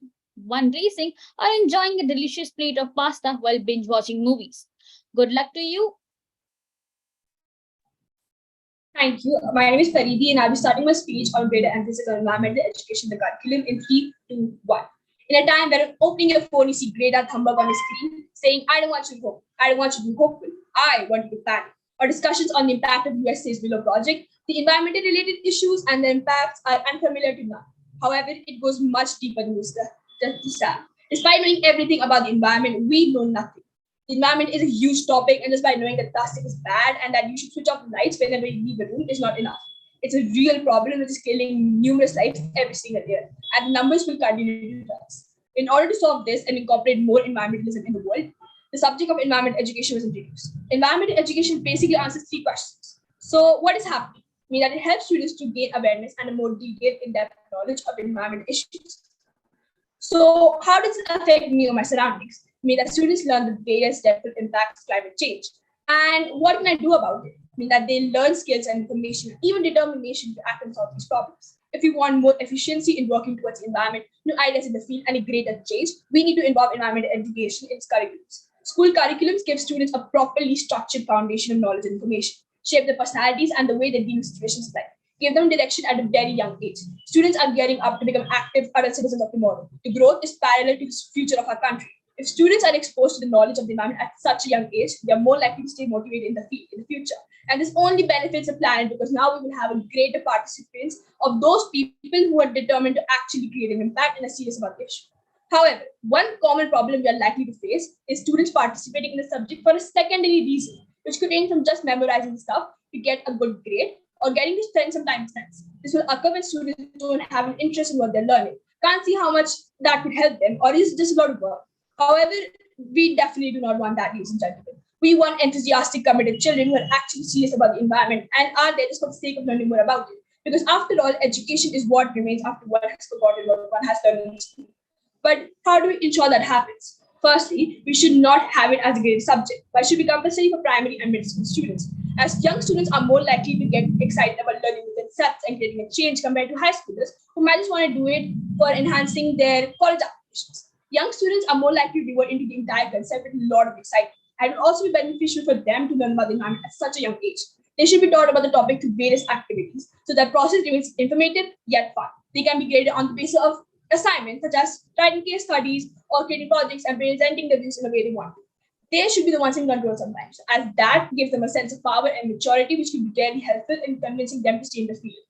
One racing or enjoying a delicious plate of pasta while binge watching movies. Good luck to you. Thank you. My name is Paridhi, and I'll be starting my speech on greater emphasis on environmental education in the curriculum in 3, 2, 1. In a time where opening your phone, you see Greta Thunberg on the screen saying, I don't want you to hope. I don't want you to be hopeful. I want you to panic. Or discussions on the impact of USA's Willow project, the environmental related issues and the impacts are unfamiliar to none. However, it goes much deeper than this. Despite knowing everything about the environment, we know nothing. The environment is a huge topic, and just by knowing that plastic is bad and that you should switch off lights whenever you leave the room is not enough. It's a real problem which is killing numerous lives every single year, and the numbers will continue to rise. In order to solve this and incorporate more environmentalism in the world, the subject of environment education was introduced. Environmental education basically answers 3 questions. So, what is happening? I mean that it helps students to gain awareness and a more detailed, in-depth knowledge of environmental issues. So, how does it affect me or my surroundings? I mean that students learn the various depth of impacts of climate change. And what can I do about it? I mean that they learn skills and information, even determination to act and solve these problems. If we want more efficiency in working towards the environment, new ideas in the field, and a greater change, we need to involve environmental education in its curriculums. School curriculums give students a properly structured foundation of knowledge and information, shape their personalities and the way they deal with situations like give them direction at a very young age. Students are gearing up to become active adult citizens of tomorrow. The growth is parallel to the future of our country. If students are exposed to the knowledge of the environment at such a young age, they are more likely to stay motivated in the field in the future. And this only benefits the planet because now we will have a greater participants of those people who are determined to actually create an impact and are serious about the issue. However, one common problem we are likely to face is students participating in the subject for a secondary reason, which could range from just memorizing stuff to get a good grade or getting to spend some time with friends. This will occur when students don't have an interest in what they're learning, can't see how much that could help them, or is just a lot of work. However, we definitely do not want that, ladies and gentlemen. We want enthusiastic, committed children who are actually serious about the environment and are there just for the sake of learning more about it. Because after all, education is what remains after one has forgotten what one has learned in school. But how do we ensure that happens? Firstly, we should not have it as a graded subject, but it should be compulsory for primary and middle school students. As young students are more likely to get excited about learning new concepts and creating a change compared to high schoolers who might just want to do it for enhancing their college applications. Young students are more likely to go into the entire concept with a lot of excitement, and it will also be beneficial for them to learn about the environment at such a young age. They should be taught about the topic through various activities, so that process remains informative yet fun. They can be graded on the basis of assignments such as writing case studies or creating projects and presenting their views in the way they want to. They should be the ones in control sometimes, as that gives them a sense of power and maturity, which can be very helpful in convincing them to stay in the field.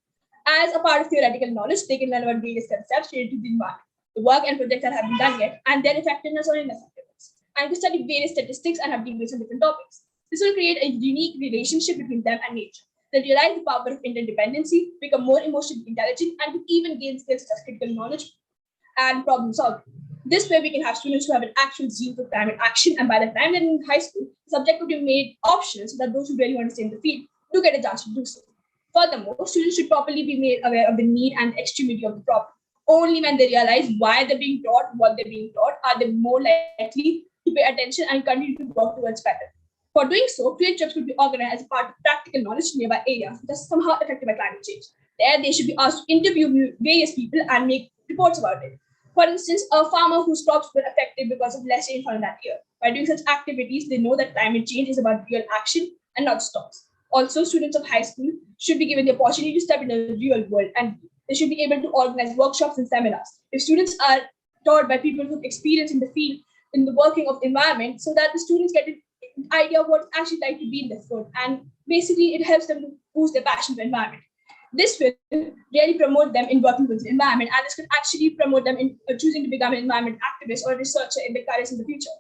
As a part of theoretical knowledge, they can learn about various concepts related to the environment, the work and projects that have been done yet, and their effectiveness or ineffectiveness, and to study various statistics and have debates on different topics. This will create a unique relationship between them and nature. They'll realize the power of interdependency, become more emotionally intelligent, and to even gain skills such as critical knowledge and problem solving. This way, we can have students who have an actual zeal for climate action, and by the time they're in high school, the subject would be made optional so that those who really want to stay in the field do get a chance to do so. Furthermore, students should properly be made aware of the need and extremity of the problem. Only when they realize why they're being taught, what they're being taught, are they more likely to pay attention and continue to work towards better. For doing so, field trips could be organized as part of practical knowledge to nearby areas that are somehow affected by climate change. There, they should be asked to interview various people and make reports about it. For instance, a farmer whose crops were affected because of less rainfall in that year. By doing such activities, they know that climate change is about real action and not stocks. Also, students of high school should be given the opportunity to step into the real world, and they should be able to organize workshops and seminars. If students are taught by people who've experience in the field, in the working of the environment, so that the students get an idea of what it's actually like to be in the field, and basically it helps them to boost their passion for the environment. This will really promote them in working with the environment, and this could actually promote them in choosing to become an environment activist or researcher in their careers in the future.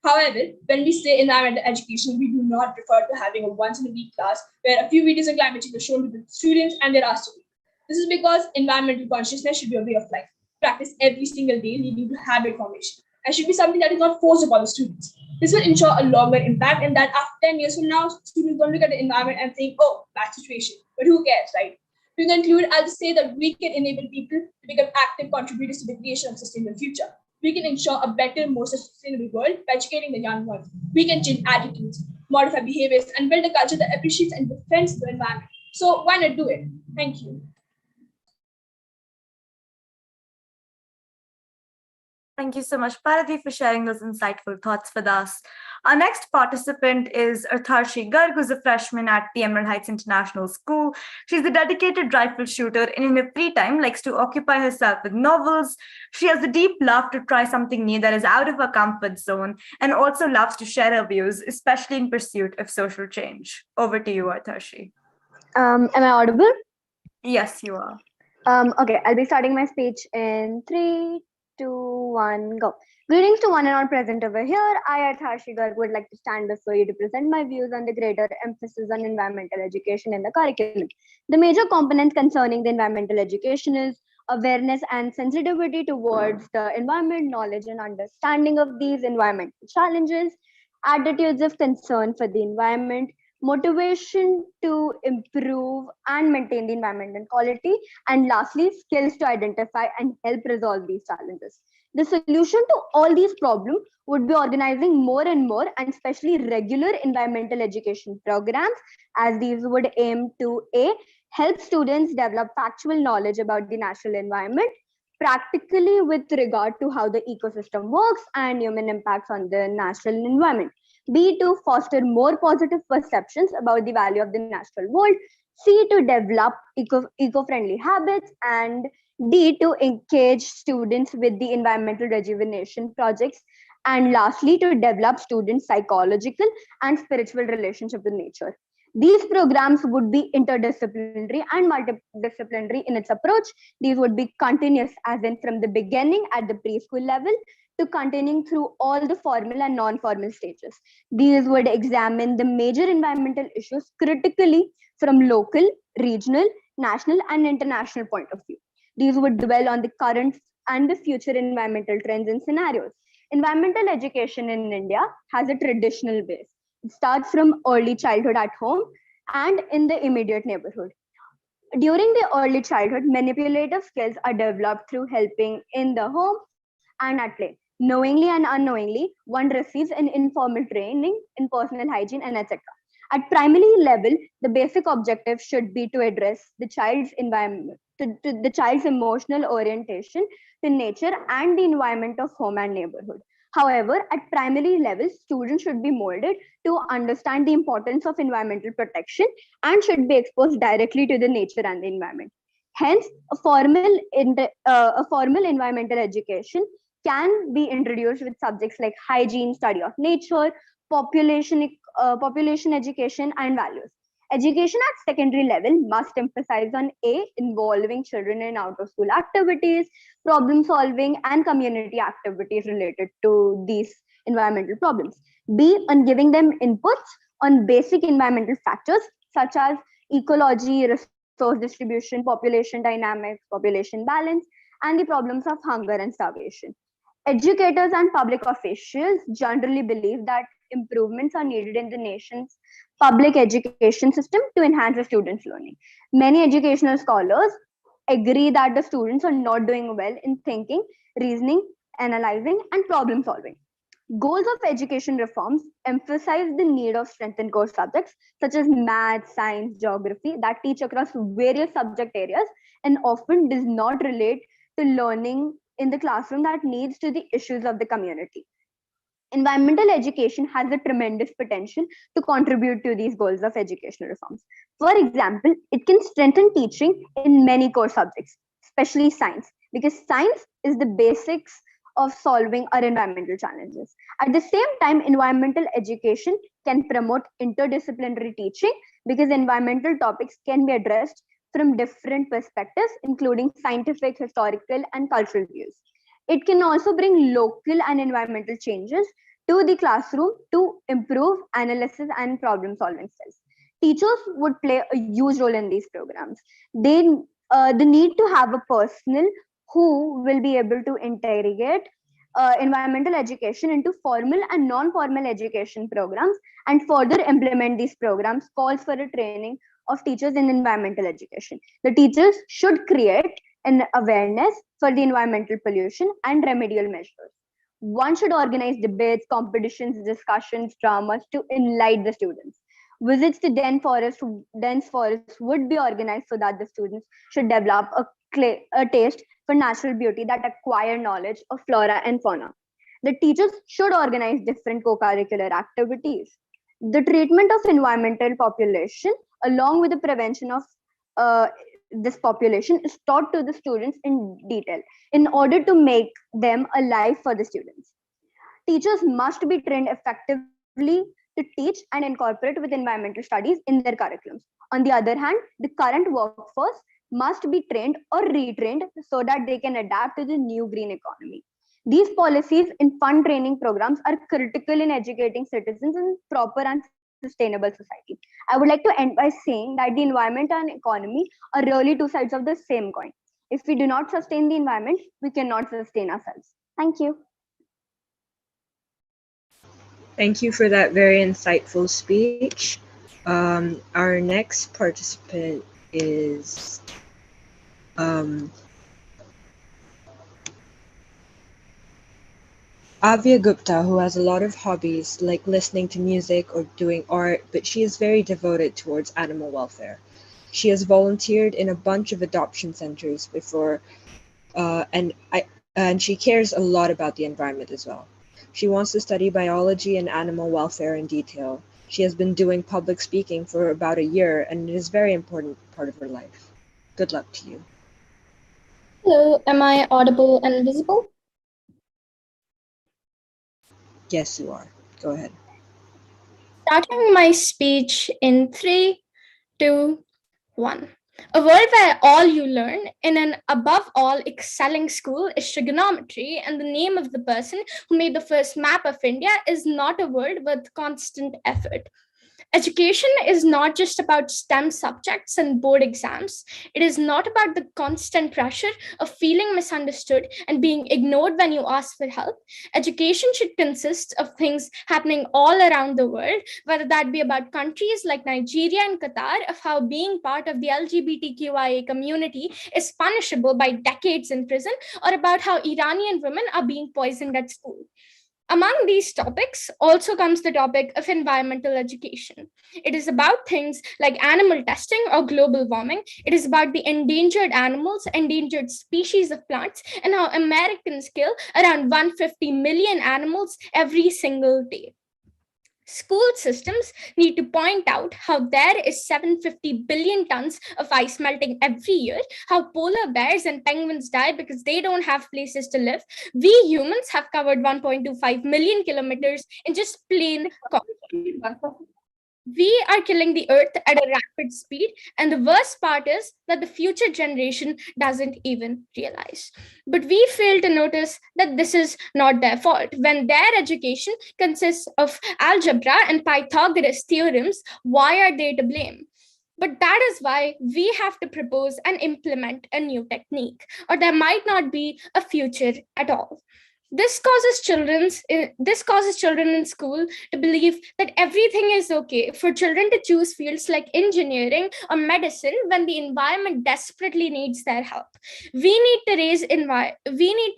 However, when we say environmental education, we do not refer to having a once-in-a-week class where a few videos on climate change are shown to the students and they're asked to read. This is because environmental consciousness should be a way of life, practice every single day, leading to habit formation, and should be something that is not forced upon the students. This will ensure a longer impact, and that after 10 years from now, students don't look at the environment and think, oh, bad situation. But who cares, right? To conclude, I'll just say that we can enable people to become active contributors to the creation of a sustainable future. We can ensure a better, more sustainable world by educating the young ones. We can change attitudes, modify behaviors, and build a culture that appreciates and defends the environment. So why not do it? Thank you. Thank you so much, Parathi, for sharing those insightful thoughts with us. Our next participant is Artharshi Garg, who's a freshman at the Emerald Heights International School. She's a dedicated rifle shooter and in her free time likes to occupy herself with novels. She has a deep love to try something new that is out of her comfort zone and also loves to share her views, especially in pursuit of social change. Over to you, Artharshi. Am I audible? Yes, you are. Okay, I'll be starting my speech in 3, 2, 1, go. Greetings to one and all present over here. I, Sarkari School, would like to stand before you to present my views on the greater emphasis on environmental education in the curriculum. The major components concerning the environmental education is awareness and sensitivity towards the environment, knowledge and understanding of these environmental challenges, attitudes of concern for the environment, motivation to improve and maintain the environmental quality, and lastly, skills to identify and help resolve these challenges. The solution to all these problems would be organizing more and more and especially regular environmental education programs, as these would aim to A, help students develop factual knowledge about the natural environment, practically with regard to how the ecosystem works and human impacts on the natural environment. B, to foster more positive perceptions about the value of the natural world. C, to develop eco-friendly habits. And D, to engage students with the environmental rejuvenation projects. And lastly, to develop students' psychological and spiritual relationship with nature. These programs would be interdisciplinary and multidisciplinary in its approach. These would be continuous, as in from the beginning at the preschool level to continuing through all the formal and non-formal stages. These would examine the major environmental issues critically from local, regional, national, and international point of view. These would dwell on the current and the future environmental trends and scenarios. Environmental education in India has a traditional base. It starts from early childhood at home and in the immediate neighborhood. During the early childhood, manipulative skills are developed through helping in the home and at play. Knowingly and unknowingly, one receives an informal training in personal hygiene and etc. At primary level, the basic objective should be to address the child's environment, to the child's emotional orientation to nature and the environment of home and neighborhood. However, at primary level, students should be molded to understand the importance of environmental protection and should be exposed directly to the nature and the environment. Hence, a formal environmental education can be introduced with subjects like hygiene, study of nature, population education, and values. Education at secondary level must emphasize on A, involving children in out-of-school activities, problem solving, and community activities related to these environmental problems. B, on giving them inputs on basic environmental factors such as ecology, resource distribution, population dynamics, population balance, and the problems of hunger and starvation. Educators and public officials generally believe that improvements are needed in the nation's public education system to enhance the students' learning. Many educational scholars agree that the students are not doing well in thinking, reasoning, analyzing, and problem solving. Goals of education reforms emphasize the need of strengthened core subjects such as math, science, geography that teach across various subject areas and often does not relate to learning in the classroom that needs to the issues of the community. Environmental education has a tremendous potential to contribute to these goals of educational reforms. For example, it can strengthen teaching in many core subjects, especially science, because science is the basics of solving our environmental challenges. At the same time, environmental education can promote interdisciplinary teaching because environmental topics can be addressed from different perspectives, including scientific, historical, and cultural views. It can also bring local and environmental changes to the classroom to improve analysis and problem solving skills. Teachers would play a huge role in these programs. They the need to have a personnel who will be able to interrogate environmental education into formal and non-formal education programs and further implement these programs calls for a training of teachers in environmental education. The teachers should create an awareness for the environmental pollution and remedial measures. One should organize debates, competitions, discussions, dramas to enlighten the students. Visits to dense forests would be organized so that the students should develop a taste for natural beauty that acquire knowledge of flora and fauna. The teachers should organize different co-curricular activities. The treatment of environmental population, along with the prevention of this population, is taught to the students in detail in order to make them alive for the students. Teachers must be trained effectively to teach and incorporate with environmental studies in their curriculums. On the other hand, the current workforce must be trained or retrained so that they can adapt to the new green economy. These policies in fund training programs are critical in educating citizens in proper and sustainable society. I would like to end by saying that the environment and economy are really two sides of the same coin. If we do not sustain the environment, we cannot sustain ourselves. Thank you. Thank you for that very insightful speech. Our next participant is Avya Gupta, who has a lot of hobbies like listening to music or doing art, but she is very devoted towards animal welfare. She has volunteered in a bunch of adoption centers before, and she cares a lot about the environment as well. She wants to study biology and animal welfare in detail. She has been doing public speaking for about a year, and it is a very important part of her life. Good luck to you. Hello, am I audible and visible? Yes, you are. Go ahead. Starting my speech in 3, 2, 1. A world where all you learn in an above all excelling school is trigonometry, and the name of the person who made the first map of India is not a word with constant effort. Education is not just about STEM subjects and board exams. It is not about the constant pressure of feeling misunderstood and being ignored when you ask for help. Education should consist of things happening all around the world, whether that be about countries like Nigeria and Qatar, of how being part of the LGBTQIA community is punishable by decades in prison, or about how Iranian women are being poisoned at school. Among these topics also comes the topic of environmental education. It is about things like animal testing or global warming. It is about the endangered animals, endangered species of plants, and how Americans kill around 150 million animals every single day. School systems need to point out how there is 750 billion tons of ice melting every year, how polar bears and penguins die because they don't have places to live. We humans have covered 1.25 million kilometers in just plain concrete. We are killing the earth at a rapid speed, and the worst part is that the future generation doesn't even realize. But we fail to notice that this is not their fault. When their education consists of algebra and Pythagoras theorems, why are they to blame? But that is why we have to propose and implement a new technique, or there might not be a future at all. This causes children in school to believe that everything is okay for children to choose fields like engineering or medicine when the environment desperately needs their help. We need to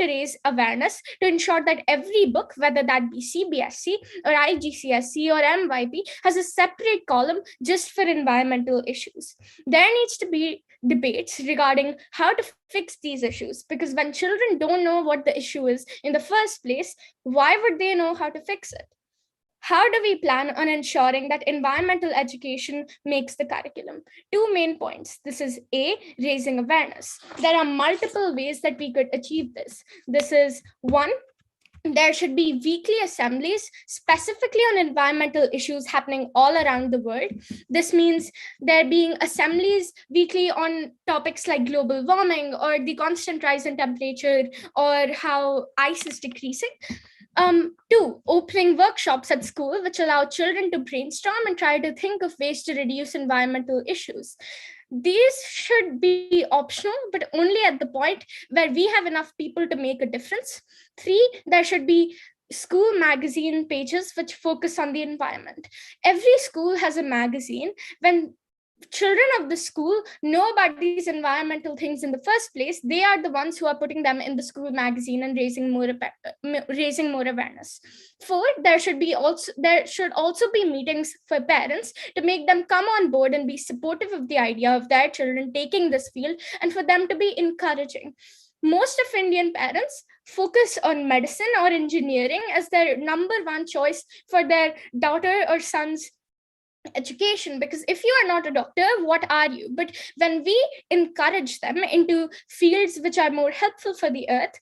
raise awareness to ensure that every book, whether that be CBSE or IGCSE or MYP, has a separate column just for environmental issues. There needs to be debates regarding how to fix these issues, because when children don't know what the issue is in the first place, why would they know how to fix it? How do we plan on ensuring that environmental education makes the curriculum? Two main points. This is A, raising awareness. There are multiple ways that we could achieve this. This is one, there should be weekly assemblies specifically on environmental issues happening all around the world. This means there being assemblies weekly on topics like global warming or the constant rise in temperature or how ice is decreasing. Two, opening workshops at school which allow children to brainstorm and try to think of ways to reduce environmental issues. these should be optional, but only at the point where we have enough people to make a difference. 3, there should be school magazine pages which focus on the environment. Every school has a magazine. When children of the school know about these environmental things in the first place, they are the ones who are putting them in the school magazine and raising more awareness. 4, there should also be meetings for parents to make them come on board and be supportive of the idea of their children taking this field, and for them to be encouraging. Most of Indian parents focus on medicine or engineering as their number one choice for their daughter or son's education, because if you are not a doctor, what are you? But when we encourage them into fields which are more helpful for the earth,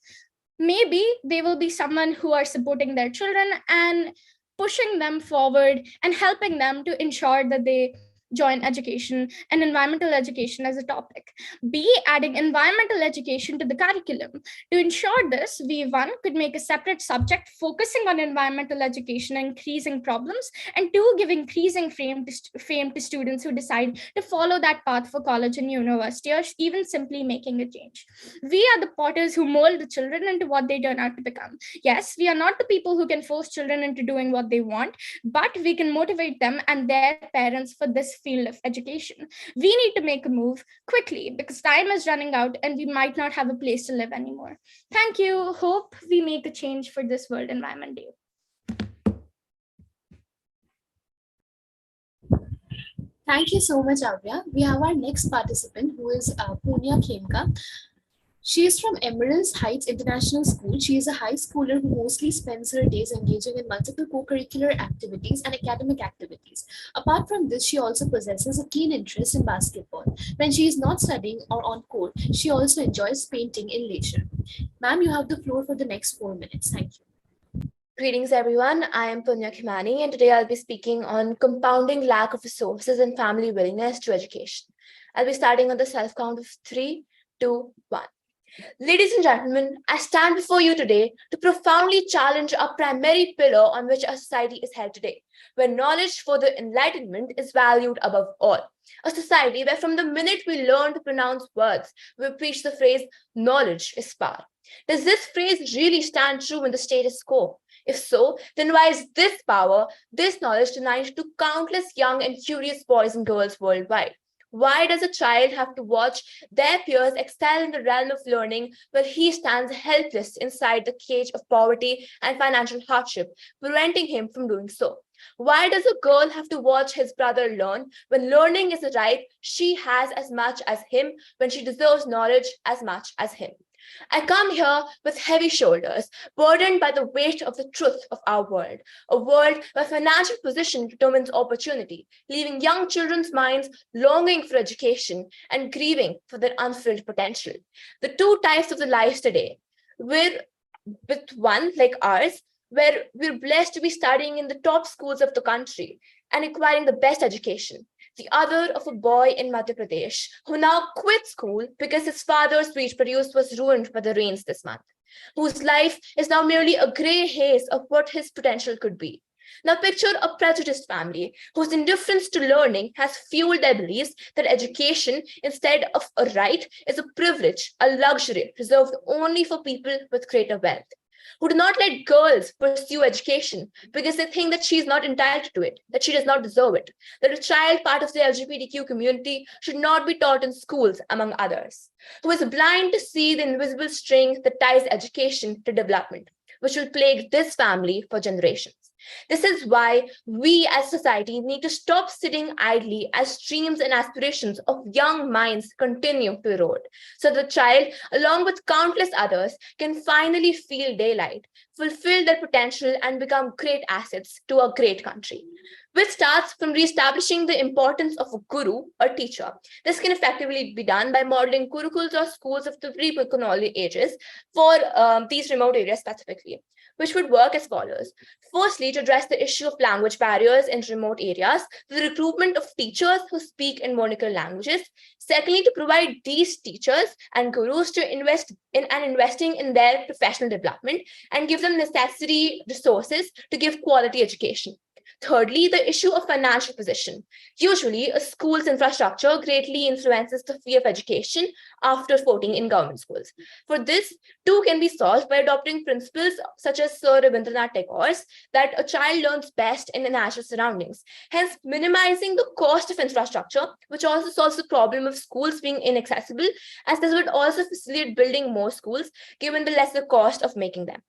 maybe they will be someone who are supporting their children and pushing them forward and helping them to ensure that they join education and environmental education as a topic. B, adding environmental education to the curriculum. To ensure this, we could make a separate subject focusing on environmental education and increasing problems, and 2, give increasing fame to students who decide to follow that path for college and university, or even simply making a change. We are the potters who mold the children into what they turn out to become. Yes, we are not the people who can force children into doing what they want, but we can motivate them and their parents for this field of education. We need to make a move quickly because time is running out and we might not have a place to live anymore. Thank you. Hope we make a change for this World Environment Day. Thank you so much, Avya. We have our next participant, who is Punya Khemka. She is from Emeralds Heights International School. She is a high schooler who mostly spends her days engaging in multiple co-curricular activities and academic activities. Apart from this, she also possesses a keen interest in basketball. When she is not studying or on court, she also enjoys painting in leisure. Ma'am, you have the floor for the next 4 minutes. Thank you. Greetings, everyone. I am Punya Khimani, and today I'll be speaking on compounding lack of resources and family willingness to education. I'll be starting on the self-count of 3, 2, 1. Ladies and gentlemen, I stand before you today to profoundly challenge a primary pillar on which our society is held today, where knowledge for the enlightenment is valued above all. A society where from the minute we learn to pronounce words, we preach the phrase, knowledge is power. Does this phrase really stand true in the status quo? If so, then why is this power, this knowledge denied to countless young and curious boys and girls worldwide? Why does a child have to watch their peers excel in the realm of learning while he stands helpless inside the cage of poverty and financial hardship, preventing him from doing so? Why does a girl have to watch his brother learn when learning is a right she has as much as him, when she deserves knowledge as much as him? I come here with heavy shoulders, burdened by the weight of the truth of our world, a world where financial position determines opportunity, leaving young children's minds longing for education and grieving for their unfulfilled potential. The two types of the lives today, with one like ours, where we're blessed to be studying in the top schools of the country and acquiring the best education. The other of a boy in Madhya Pradesh who now quit school because his father's wheat produce was ruined by the rains this month, whose life is now merely a grey haze of what his potential could be. Now picture a prejudiced family whose indifference to learning has fueled their beliefs that education, instead of a right, is a privilege, a luxury reserved only for people with greater wealth, who do not let girls pursue education because they think that she is not entitled to it, that she does not deserve it, that a child part of the LGBTQ community should not be taught in schools, among others, who is blind to see the invisible string that ties education to development, which will plague this family for generations. This is why we as society need to stop sitting idly as dreams and aspirations of young minds continue to erode, so the child, along with countless others, can finally feel daylight, fulfill their potential, and become great assets to a great country. Which starts from reestablishing the importance of a guru or teacher. This can effectively be done by modeling gurukuls or schools of the pre-colonial ages for these remote areas specifically, which would work as follows. Firstly, to address the issue of language barriers in remote areas, the recruitment of teachers who speak in vernacular languages. Secondly, to provide these teachers and gurus to investing in their professional development and give them necessary resources to give quality education. Thirdly, the issue of financial position. Usually, a school's infrastructure greatly influences the fee of education after voting in government schools. For this, too can be solved by adopting principles such as Sir Rabindranath Tagore's that a child learns best in the natural surroundings, hence minimizing the cost of infrastructure, which also solves the problem of schools being inaccessible, as this would also facilitate building more schools given the lesser cost of making them.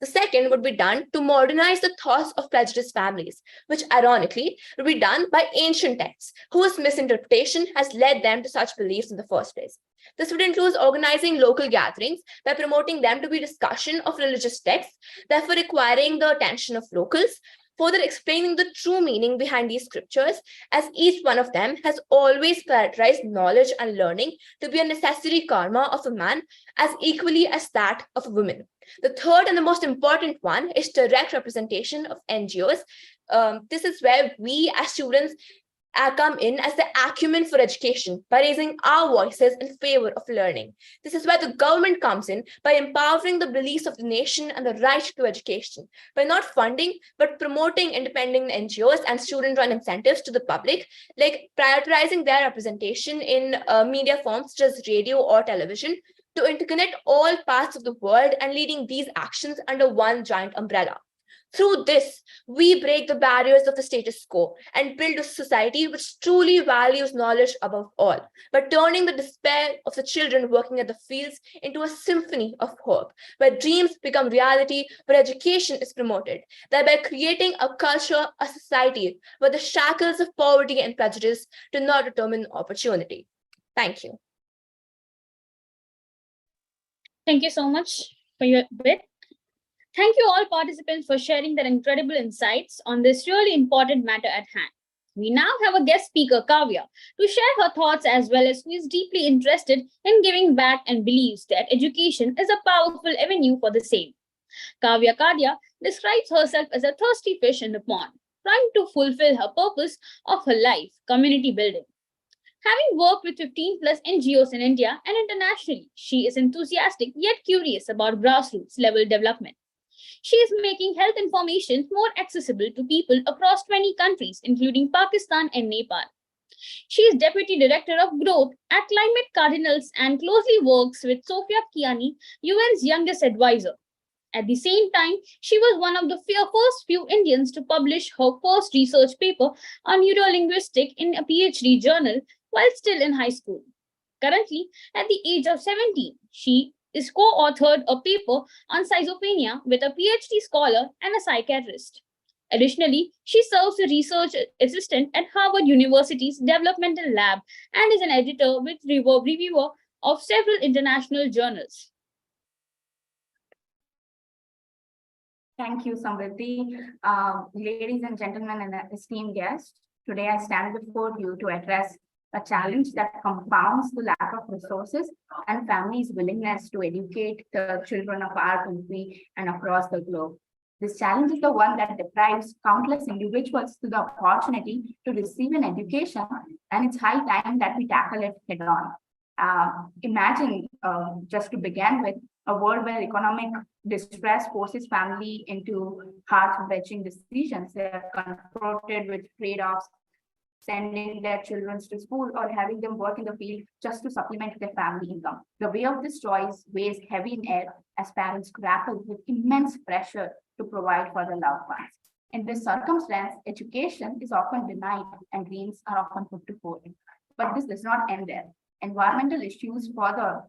The second would be done to modernize the thoughts of prejudiced families, which ironically would be done by ancient texts, whose misinterpretation has led them to such beliefs in the first place. This would include organizing local gatherings by promoting them to be discussion of religious texts, therefore requiring the attention of locals, further explaining the true meaning behind these scriptures, as each one of them has always prioritized knowledge and learning to be a necessary karma of a man as equally as that of a woman. The third and the most important one is direct representation of NGOs. This is where we as students come in as the acumen for education by raising our voices in favor of learning. This is where the government comes in by empowering the beliefs of the nation and the right to education, by not funding but promoting independent NGOs and student-run incentives to the public, like prioritizing their representation in media forms such as radio or television, to interconnect all parts of the world and leading these actions under one giant umbrella. Through this, we break the barriers of the status quo and build a society which truly values knowledge above all, by turning the despair of the children working at the fields into a symphony of hope, where dreams become reality, where education is promoted, thereby creating a culture, a society where the shackles of poverty and prejudice do not determine opportunity. Thank you. Thank you so much for your bit. Thank you all participants for sharing their incredible insights on this really important matter at hand. We now have a guest speaker, Kavya, to share her thoughts as well as who is deeply interested in giving back and believes that education is a powerful avenue for the same. Kavya Kadia describes herself as a thirsty fish in the pond, trying to fulfill her purpose of her life, community building. Having worked with 15 plus NGOs in India and internationally, she is enthusiastic yet curious about grassroots level development. She is making health information more accessible to people across 20 countries, including Pakistan and Nepal. She is Deputy Director of Growth at Climate Cardinals and closely works with Sofia Kiani, UN's youngest advisor. At the same time, she was one of the first few Indians to publish her first research paper on neurolinguistics in a PhD journal while still in high school. Currently, at the age of 17, she is co-authored a paper on schizophrenia with a PhD scholar and a psychiatrist. Additionally, she serves as a research assistant at Harvard University's Developmental Lab and is an editor with reviewer of several international journals. Thank you, Samriddhi. Ladies and gentlemen and esteemed guests, today I stand before you to address a challenge that compounds the lack of resources and families' willingness to educate the children of our country and across the globe. This challenge is the one that deprives countless individuals to the opportunity to receive an education, and it's high time that we tackle it head on. Imagine, just to begin with, a world where economic distress forces family into heart-wrenching decisions. They are confronted with trade-offs, sending their children to school or having them work in the field just to supplement their family income. The weight of this choice weighs heavy in air as parents grapple with immense pressure to provide for their loved ones. In this circumstance, education is often denied and dreams are often put to forth. But this does not end there. Environmental issues further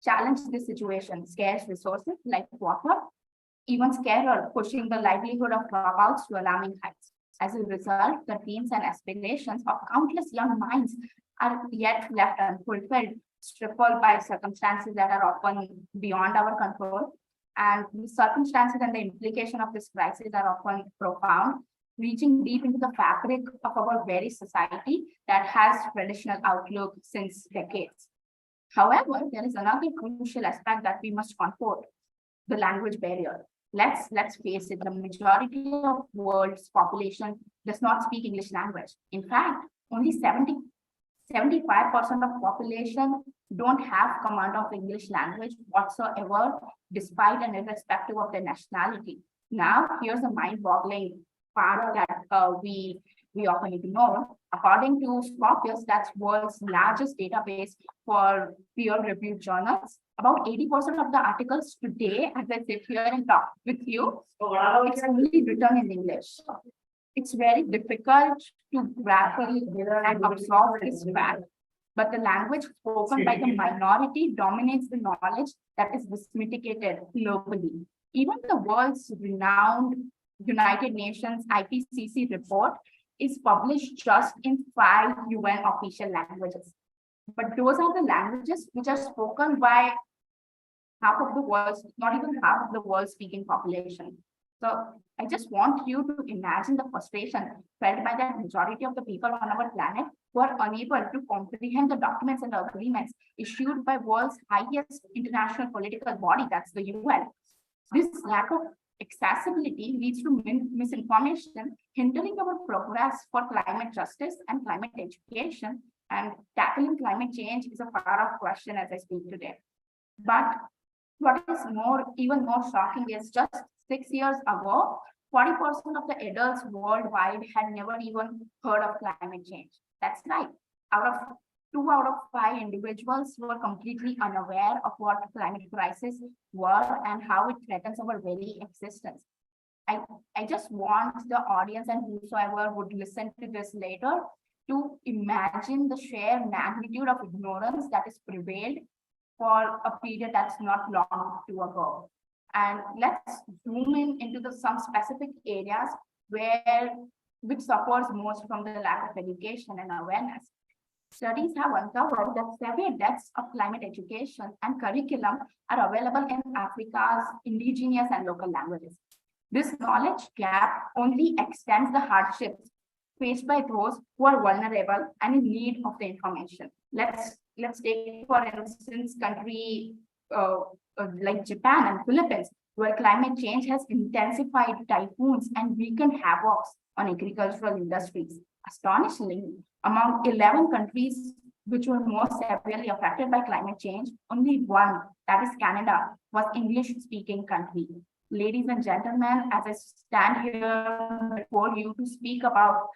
challenge this situation. Scarce resources like water, even scarer, pushing the livelihood of dropouts to alarming heights. As a result, the dreams and aspirations of countless young minds are yet left unfulfilled, stifled by circumstances that are often beyond our control. And the circumstances and the implication of this crisis are often profound, reaching deep into the fabric of our very society that has traditional outlook since decades. However, there is another crucial aspect that we must confront: the language barrier. Let's face it, the majority of world's population does not speak English language. In fact, only 75% of population don't have command of English language whatsoever, despite and irrespective of their nationality. Now, here's a mind-boggling part that we often ignore. According to Scopus, that's world's largest database for peer-reviewed journals. About 80% of the articles today, as I sit here and talk with you, it's only written in English. It's very difficult to grapple and absorb this fact. But the language spoken by the minority dominates the knowledge that is disseminated globally. Even the world's renowned United Nations IPCC report is published just in 5 UN official languages. But those are the languages which are spoken by half of the world's, not even half of the world's speaking population. So I just want you to imagine the frustration felt by the majority of the people on our planet who are unable to comprehend the documents and agreements issued by world's highest international political body, that's the UN. This lack of accessibility leads to misinformation, hindering our progress for climate justice and climate education, and tackling climate change is a far-off question as I speak today. But what is even more shocking is just 6 years ago, 40% of the adults worldwide had never even heard of climate change. That's right. 2 out of 5 individuals were completely unaware of what the climate crisis were and how it threatens our very existence. I just want the audience and whosoever would listen to this later to imagine the sheer magnitude of ignorance that is prevailed for a period that's not long ago. And let's zoom into some specific areas which suffers most from the lack of education and awareness. Studies have uncovered that severe depths of climate education and curriculum are available in Africa's indigenous and local languages. This knowledge gap only extends the hardships faced by those who are vulnerable and in need of the information. Let's take, for instance, country like Japan and Philippines, where climate change has intensified typhoons and weakened havoc on agricultural industries. Astonishingly, among 11 countries which were most severely affected by climate change, only one, that is Canada, was English-speaking country. Ladies and gentlemen, as I stand here before you to speak about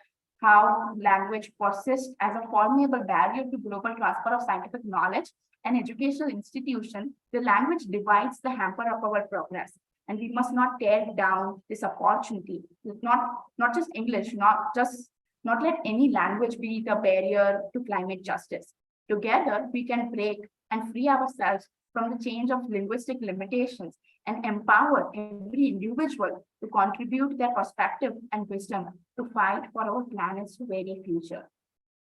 how language persists as a formidable barrier to global transfer of scientific knowledge and educational institution, the language divides the hamper of our progress. And we must not tear down this opportunity. Not just English, not let any language be the barrier to climate justice. Together, we can break and free ourselves from the change of linguistic limitations and empower every individual to contribute their perspective and wisdom to fight for our planet's very future.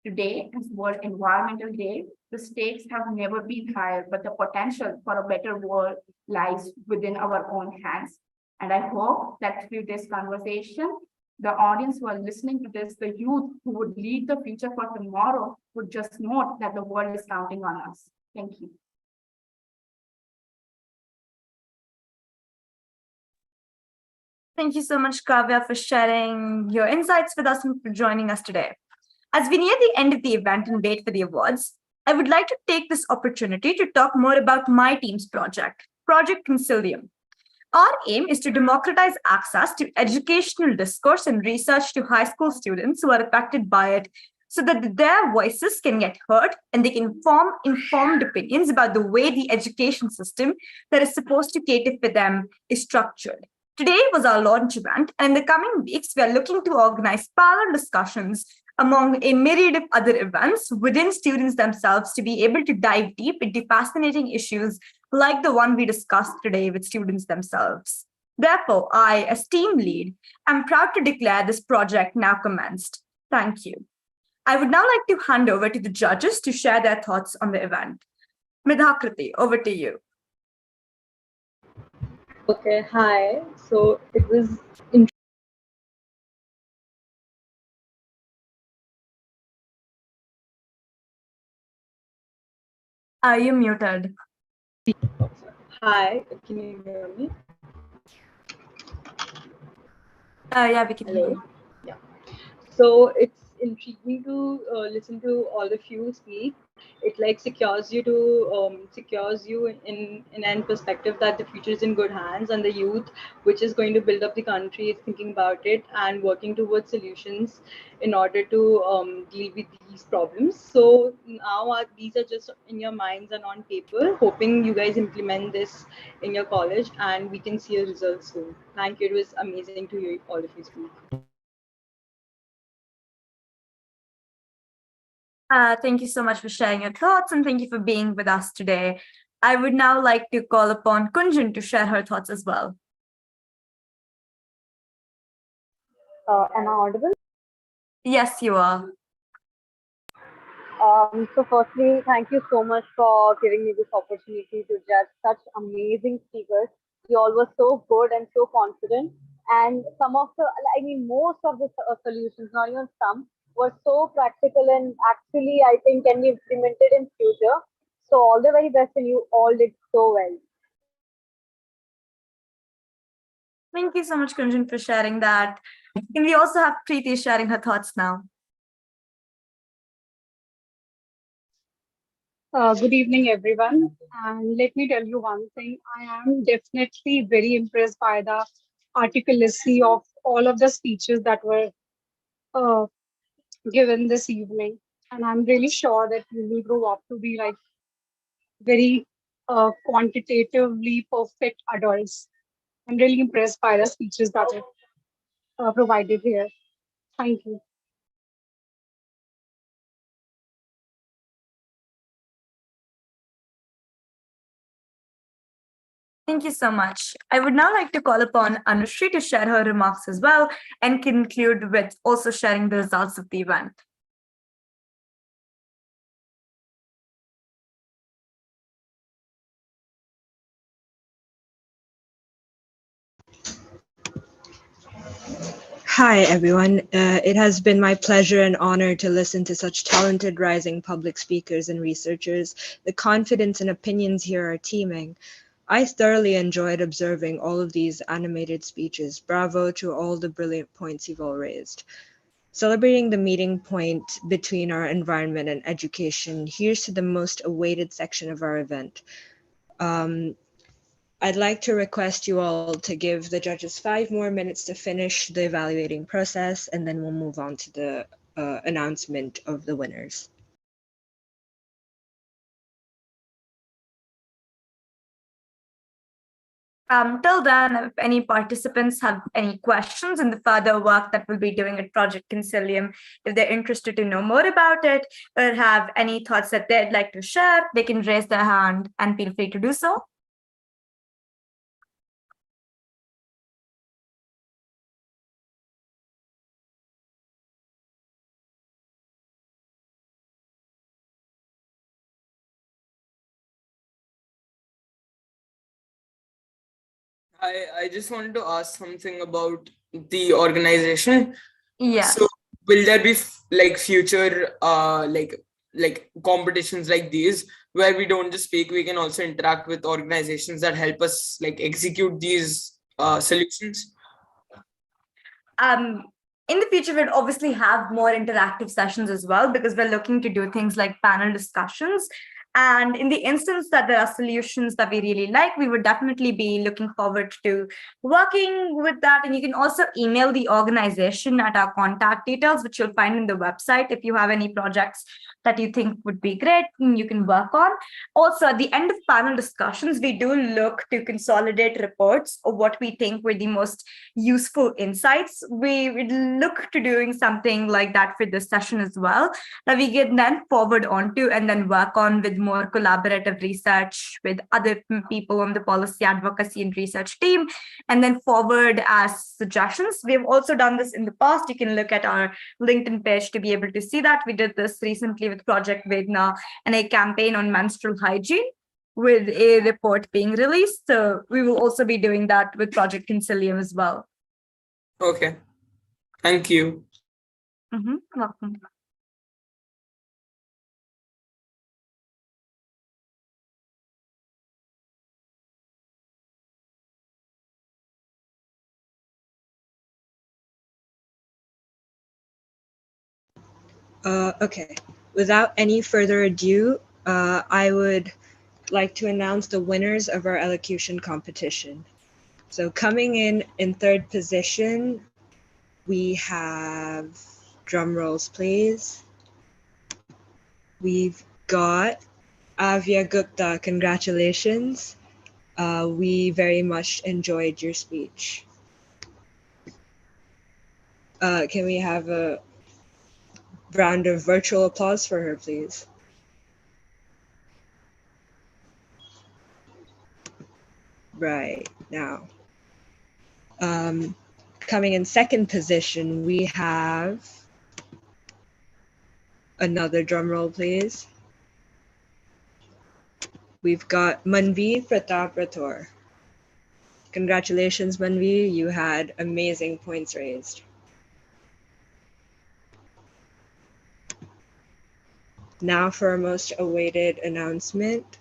Today, as World Environmental Day, the stakes have never been higher, but the potential for a better world lies within our own hands. And I hope that through this conversation, the audience who are listening to this, the youth who would lead the future for tomorrow, would just note that the world is counting on us. Thank you. Thank you so much, Kavya, for sharing your insights with us and for joining us today. As we near the end of the event and wait for the awards, I would like to take this opportunity to talk more about my team's project, Project Concilium. Our aim is to democratize access to educational discourse and research to high school students who are affected by it so that their voices can get heard and they can form informed opinions about the way the education system that is supposed to cater for them is structured. Today was our launch event, and in the coming weeks, we are looking to organize parallel discussions among a myriad of other events within students themselves to be able to dive deep into fascinating issues like the one we discussed today with students themselves. Therefore, I, as team lead, am proud to declare this project now commenced. Thank you. I would now like to hand over to the judges to share their thoughts on the event. Midhakriti, over to you. Okay, hi. So it was Are you muted? Hi, can you hear me? Yeah, we can hear you. Yeah. So it's intriguing to listen to all of you speak it like secures you in an perspective that the future is in good hands, and the youth, which is going to build up the country, is thinking about it and working towards solutions in order to deal with these problems. So now these are just in your minds and on paper, hoping you guys implement this in your college and we can see a result soon. Thank you. It was amazing to hear all of you speak. Thank you so much for sharing your thoughts, and thank you for being with us today. I would now like to call upon Kunjan to share her thoughts as well. Am I audible? Yes, you are. So firstly, thank you so much for giving me this opportunity to judge such amazing speakers. You all were so good and so confident. And some of the, I mean, most of the solutions, not even some, were so practical and actually, I think, can be implemented in future. So all the very best, and you all did so well. Thank you so much, Kunjan, for sharing that. Can we also have Preeti sharing her thoughts now? Good evening, everyone. And let me tell you one thing. I am definitely very impressed by the articulacy of all of the speeches that were uh, given this evening. And I'm really sure that you will grow up to be like very quantitatively perfect adults. I'm really impressed by the speeches that are provided here. Thank you. Thank you so much. I would now like to call upon Anushri to share her remarks as well and conclude with also sharing the results of the event. Hi, everyone. It has been my pleasure and honor to listen to such talented rising public speakers and researchers. The confidence and opinions here are teeming. I thoroughly enjoyed observing all of these animated speeches. Bravo to all the brilliant points you've all raised. Celebrating the meeting point between our environment and education, here's to the most awaited section of our event. I'd like to request you all to give the judges 5 more minutes to finish the evaluating process, and then we'll move on to the announcement of the winners. Till then, if any participants have any questions in the further work that we'll be doing at Project Consilium, if they're interested to know more about it or have any thoughts that they'd like to share, they can raise their hand and feel free to do so. I just wanted to ask something about the organization. Yes. So will there be like future like competitions like these where we don't just speak, we can also interact with organizations that help us like execute these solutions? In the future, we'd obviously have more interactive sessions as well, because we're looking to do things like panel discussions. And in the instance that there are solutions that we really like, we would definitely be looking forward to working with that. And you can also email the organization at our contact details, which you'll find in the website. If you have any projects that you think would be great, you can work on. Also, at the end of panel discussions, we do look to consolidate reports of what we think were the most useful insights. We would look to doing something like that for this session as well, that we can then forward on to and then work on with more collaborative research with other people on the policy advocacy and research team, and then forward as suggestions. We've also done this in the past. You can look at our LinkedIn page to be able to see that. We did this recently with Project Vedna and a campaign on menstrual hygiene with a report being released. So we will also be doing that with Project Consilium as well. Okay. Thank you. Welcome. Okay. Without any further ado, I would like to announce the winners of our elocution competition. So coming in third position, we have, drum rolls please, we've got Avya Gupta. Congratulations. We very much enjoyed your speech. Can we have a round of virtual applause for her, please? Right, now. Coming in second position, we have, another drum roll, please. We've got Manvi Pratap Rathore. Congratulations, Manvi, you had amazing points raised. Now for our most awaited announcement.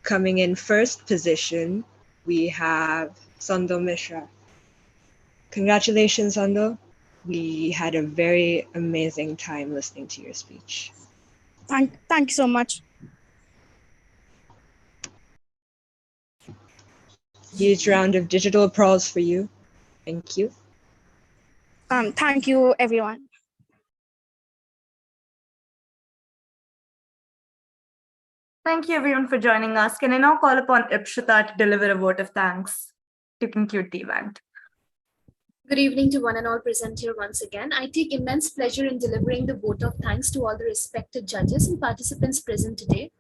Coming in first position, we have Sando Mishra. Congratulations, Sando. We had a very amazing time listening to your speech. Thank you so much. Huge round of digital applause for you. Thank you. Thank you, everyone. Thank you everyone for joining us. Can I now call upon Ipshita to deliver a vote of thanks to conclude the event? Good evening to one and all present here once again. I take immense pleasure in delivering the vote of thanks to all the respected judges and participants present today.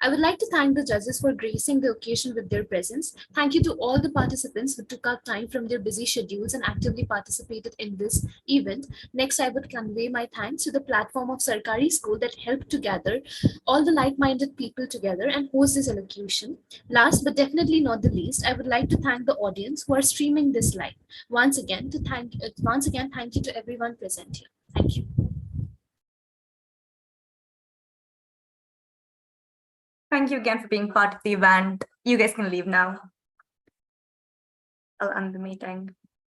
I would like to thank the judges for gracing the occasion with their presence. Thank you to all the participants who took out time from their busy schedules and actively participated in this event. Next, I would convey my thanks to the platform of Sarkari School that helped to gather all the like-minded people together and host this elocution. Last but definitely not the least, I would like to thank the audience who are streaming this live. Once again, thank you to everyone present here. Thank you. Thank you again for being part of the event. You guys can leave now. I'll end the meeting.